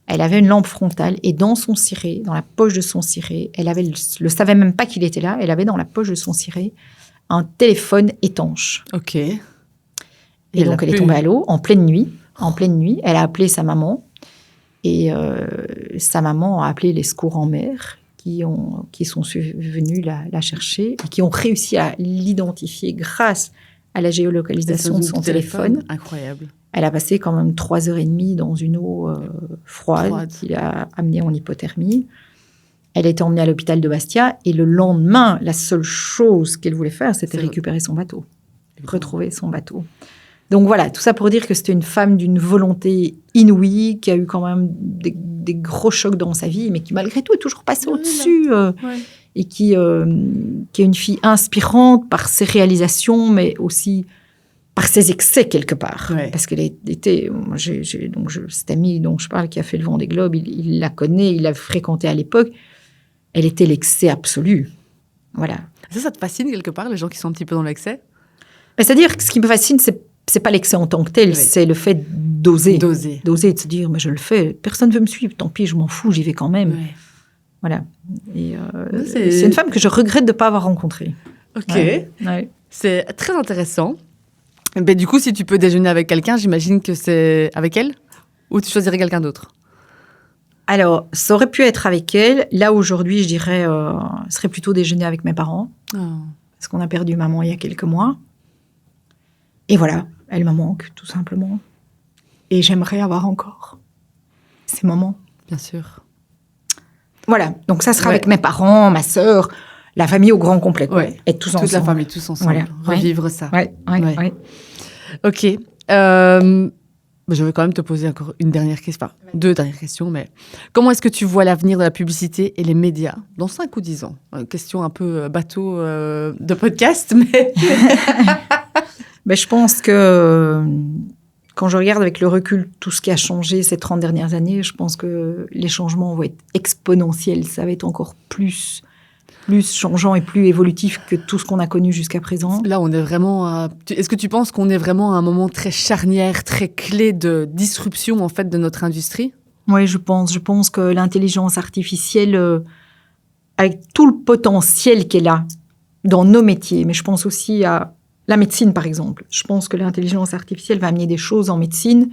Elle avait une lampe frontale. Et dans son ciré, dans la poche de son ciré, elle le savait même pas qu'il était là. Elle avait dans la poche de son ciré un téléphone étanche. OK. Et donc, elle est tombée à l'eau en pleine nuit. En pleine nuit, elle a appelé sa maman. Et sa maman a appelé les secours en mer qui sont venus la chercher et qui ont réussi à l'identifier grâce à la géolocalisation de son téléphone. Incroyable. Elle a passé quand même 3h30 dans une eau froide qui l'a amenée en hypothermie. Elle a été emmenée à l'hôpital de Bastia et le lendemain, la seule chose qu'elle voulait faire, c'était récupérer son bateau, retrouver son bateau. Donc voilà, tout ça pour dire que c'était une femme d'une volonté inouïe, qui a eu quand même des gros chocs dans sa vie, mais qui malgré tout est toujours passée au-dessus. Et qui est une fille inspirante par ses réalisations, mais aussi par ses excès quelque part. Ouais. Parce qu'elle était... cet ami dont je parle, qui a fait le Vendée Globe, il la connaît, il l'a fréquentée à l'époque. elle était l'excès absolu. Voilà. Ça te fascine quelque part, les gens qui sont un petit peu dans l'excès? C'est-à-dire que ce qui me fascine, c'est pas l'excès en tant que tel, c'est le fait d'oser. D'oser, de se dire, mais je le fais, personne ne veut me suivre, tant pis, je m'en fous, j'y vais quand même. Ouais. Voilà. Et c'est une femme que je regrette de ne pas avoir rencontrée. Ok. Ouais. C'est très intéressant. Ben, du coup, si tu peux déjeuner avec quelqu'un, j'imagine que c'est avec elle? Ou tu choisirais quelqu'un d'autre? Alors, ça aurait pu être avec elle. Là, aujourd'hui, je dirais, ce serait plutôt déjeuner avec mes parents. Oh. Parce qu'on a perdu maman il y a quelques mois. Et voilà, elle me manque, tout simplement. Et j'aimerais avoir encore ces moments. Bien sûr. Voilà, donc ça sera avec mes parents, ma sœur, la famille au grand complet. Ouais. Être tous ensemble. Toute la famille, tous ensemble. Voilà. Revivre ça. Ouais. Ok. Je vais quand même te poser encore une dernière question, enfin 2 dernières questions, mais comment est-ce que tu vois l'avenir de la publicité et les médias dans 5 ou 10 ans? Question un peu bateau de podcast, mais... Je pense que quand je regarde avec le recul tout ce qui a changé ces 30 dernières années, je pense que les changements vont être exponentiels. Ça va être encore plus changeant et plus évolutif que tout ce qu'on a connu jusqu'à présent. Là, on est vraiment... Est-ce que tu penses qu'on est vraiment à un moment très charnière, très clé de disruption, en fait, de notre industrie? Oui, je pense. Je pense que l'intelligence artificielle, avec tout le potentiel qu'elle a dans nos métiers, mais je pense aussi à la médecine, par exemple. Je pense que l'intelligence artificielle va amener des choses en médecine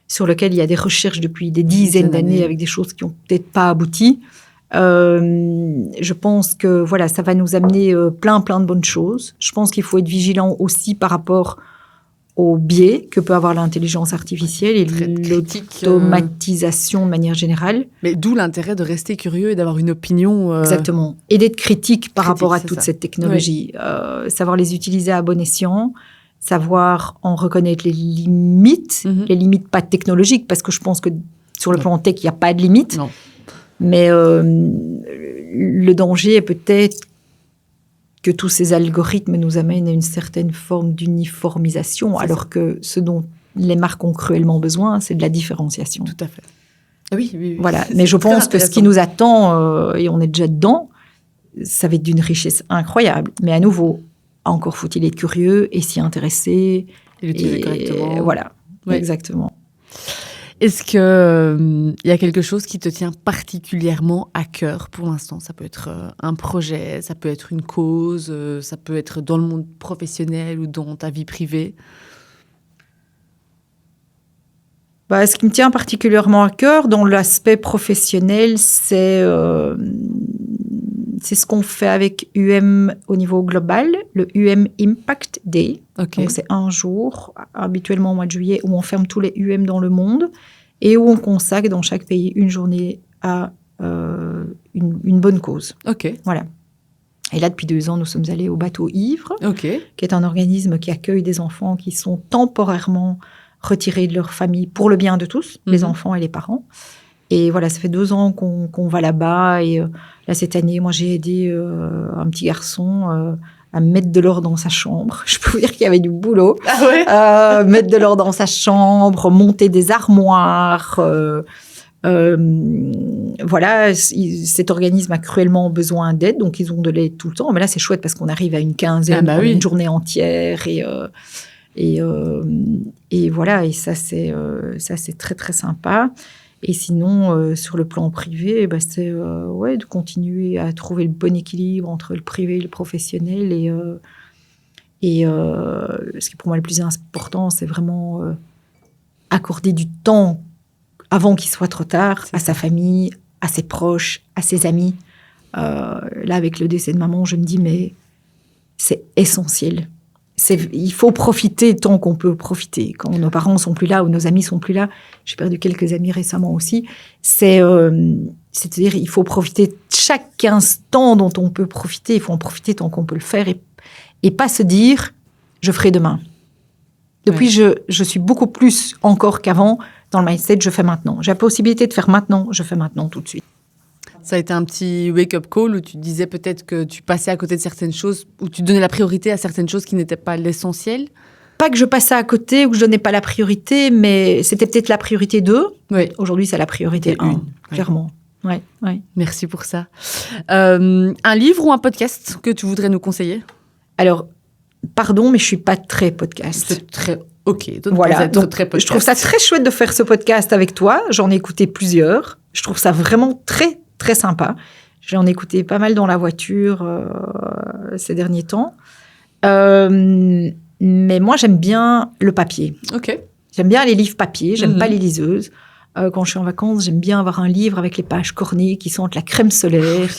sur lesquelles il y a des recherches depuis des dizaines d'années avec des choses qui n'ont peut-être pas abouti. Je pense que voilà, ça va nous amener plein de bonnes choses. Je pense qu'il faut être vigilant aussi par rapport au biais que peut avoir l'intelligence artificielle et l'automatisation de manière générale. Mais d'où l'intérêt de rester curieux et d'avoir une opinion... Exactement. Et d'être critique par rapport à toute cette technologie. Oui. Savoir les utiliser à bon escient, savoir en reconnaître les limites pas technologiques, parce que je pense que sur le plan tech, il n'y a pas de limite. Non. Mais le danger est peut-être que tous ces algorithmes nous amènent à une certaine forme d'uniformisation, alors que ce dont les marques ont cruellement besoin, c'est de la différenciation. Tout à fait. Oui. Voilà. Mais je pense que ce qui nous attend, et on est déjà dedans, ça va être d'une richesse incroyable. Mais à nouveau, encore faut-il être curieux et s'y intéresser. Et l'utiliser correctement. Voilà, exactement. Est-ce qu'il y a quelque chose qui te tient particulièrement à cœur pour l'instant? Ça peut être un projet, ça peut être une cause, ça peut être dans le monde professionnel ou dans ta vie privée. Ce qui me tient particulièrement à cœur dans l'aspect professionnel, c'est ce qu'on fait avec UM au niveau global, le UM Impact Day. Okay. Donc, c'est un jour, habituellement au mois de juillet, où on ferme tous les UM dans le monde et où on consacre dans chaque pays une journée à une bonne cause. Ok. Voilà. Et là, depuis 2 ans, nous sommes allés au Bateau Ivre, qui est un organisme qui accueille des enfants qui sont temporairement retirés de leur famille pour le bien de tous, les enfants et les parents. Et voilà, ça fait 2 ans qu'on va là-bas. Et là, cette année, moi, j'ai aidé un petit garçon à mettre de l'or dans sa chambre. Je peux vous dire qu'il y avait du boulot. Ah ouais. Mettre de l'or dans sa chambre, monter des armoires. Voilà, cet organisme a cruellement besoin d'aide, donc ils ont de l'aide tout le temps. Mais là, c'est chouette parce qu'on arrive à une quinzaine, une journée entière. Et voilà, et ça, c'est très, très sympa. Et sinon, sur le plan privé, c'est de continuer à trouver le bon équilibre entre le privé et le professionnel. Et ce qui est pour moi le plus important, c'est vraiment accorder du temps avant qu'il soit trop tard à sa famille, à ses proches, à ses amis. Là, avec le décès de maman, je me dis, mais c'est essentiel. Il faut profiter tant qu'on peut profiter. Quand nos parents sont plus là ou nos amis sont plus là, j'ai perdu quelques amis récemment aussi, c'est-à-dire il faut profiter chaque instant dont on peut profiter, il faut en profiter tant qu'on peut le faire et pas se dire « je ferai demain ». Depuis, je suis beaucoup plus encore qu'avant dans le mindset « je fais maintenant ». J'ai la possibilité de faire maintenant, je fais maintenant tout de suite. Ça a été un petit wake-up call où tu disais peut-être que tu passais à côté de certaines choses, où tu donnais la priorité à certaines choses qui n'étaient pas l'essentiel? Pas que je passais à côté ou que je donnais pas la priorité, mais c'était peut-être la priorité 2. Oui. Aujourd'hui, c'est la priorité 1, clairement. Ouais. Merci pour ça. Un livre ou un podcast que tu voudrais nous conseiller? Alors, pardon, mais je suis pas très podcast. C'est très... Ok, voilà. Donc, très podcast. Je trouve ça très chouette de faire ce podcast avec toi. J'en ai écouté plusieurs. Je trouve ça vraiment très, très sympa. J'en ai écouté pas mal dans la voiture ces derniers temps. Mais moi, j'aime bien le papier. Ok. J'aime bien les livres papier. J'aime pas les liseuses. Quand je suis en vacances, j'aime bien avoir un livre avec les pages cornées qui sentent la crème solaire,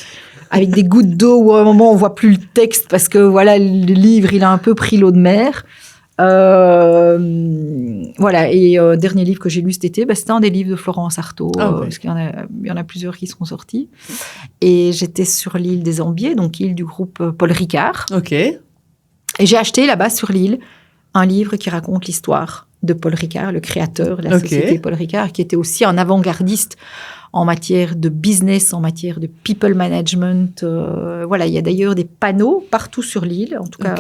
avec des gouttes d'eau où à un moment on voit plus le texte parce que voilà, le livre il a un peu pris l'eau de mer. Voilà. Et dernier livre que j'ai lu cet été, c'était un des livres de Florence Artaud, parce qu'il y en a plusieurs qui sont sortis. Et j'étais sur l'île des Ambiers, donc île du groupe Paul Ricard. Ok. Et j'ai acheté là-bas sur l'île un livre qui raconte l'histoire de Paul Ricard, le créateur de la société Paul Ricard, qui était aussi un avant-gardiste en matière de business, en matière de people management. Voilà, il y a d'ailleurs des panneaux partout sur l'île, en tout cas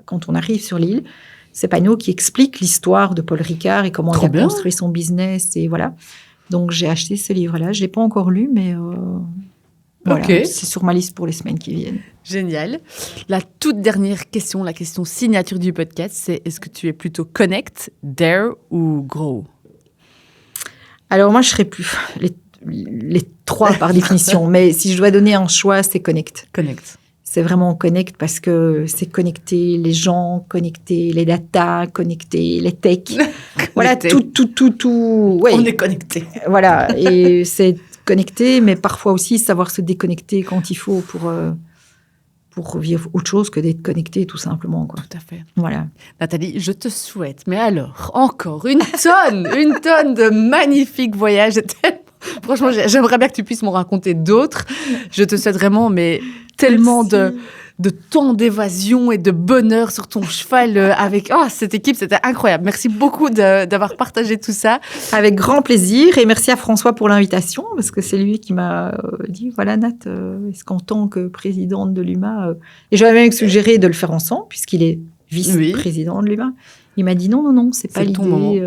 quand on arrive sur l'île, ces panneaux qui expliquent l'histoire de Paul Ricard et comment il a construit son business. Et voilà. Donc j'ai acheté ce livre-là. Je ne l'ai pas encore lu, mais voilà, c'est sur ma liste pour les semaines qui viennent. Génial. La toute dernière question, la question signature du podcast, c'est est-ce que tu es plutôt connect, dare ou grow? Alors moi, je serais plus les trois par définition, mais si je dois donner un choix, c'est connect. Connect. C'est vraiment connect parce que c'est connecter les gens, connecter les data, connecter les tech. Voilà, tout. Ouais. On est connecté. Voilà, et c'est connecter, mais parfois aussi savoir se déconnecter quand il faut pour vivre autre chose que d'être connecté, tout simplement, quoi. Tout à fait. Voilà. Nathalie, je te souhaite, mais alors, encore une tonne de magnifiques voyages. Franchement, j'aimerais bien que tu puisses m'en raconter d'autres. Je te souhaite vraiment, mais tellement de temps d'évasion et de bonheur sur ton cheval avec cette équipe. C'était incroyable. Merci beaucoup d'avoir partagé tout ça. Avec grand plaisir. Et merci à François pour l'invitation, parce que c'est lui qui m'a dit, voilà Nat, est-ce qu'en tant que présidente de l'UMA... Et j'avais même suggéré de le faire ensemble, puisqu'il est vice-président de l'UMA. Il m'a dit non, c'est pas l'idée...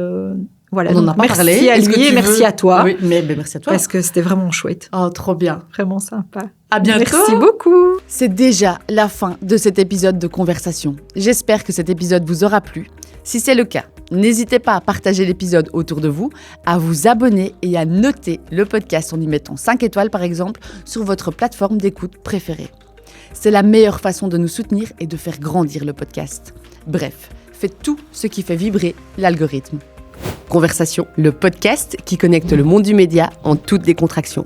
Voilà, on n'en a pas parlé. Merci à lui et merci à toi. Oui, mais merci à toi. Parce que c'était vraiment chouette. Oh, trop bien. Vraiment sympa. À bientôt. Merci beaucoup. C'est déjà la fin de cet épisode de conversation. J'espère que cet épisode vous aura plu. Si c'est le cas, n'hésitez pas à partager l'épisode autour de vous, à vous abonner et à noter le podcast en y mettant 5 étoiles par exemple sur votre plateforme d'écoute préférée. C'est la meilleure façon de nous soutenir et de faire grandir le podcast. Bref, faites tout ce qui fait vibrer l'algorithme. Conversation, le podcast qui connecte le monde du média en toute décontraction.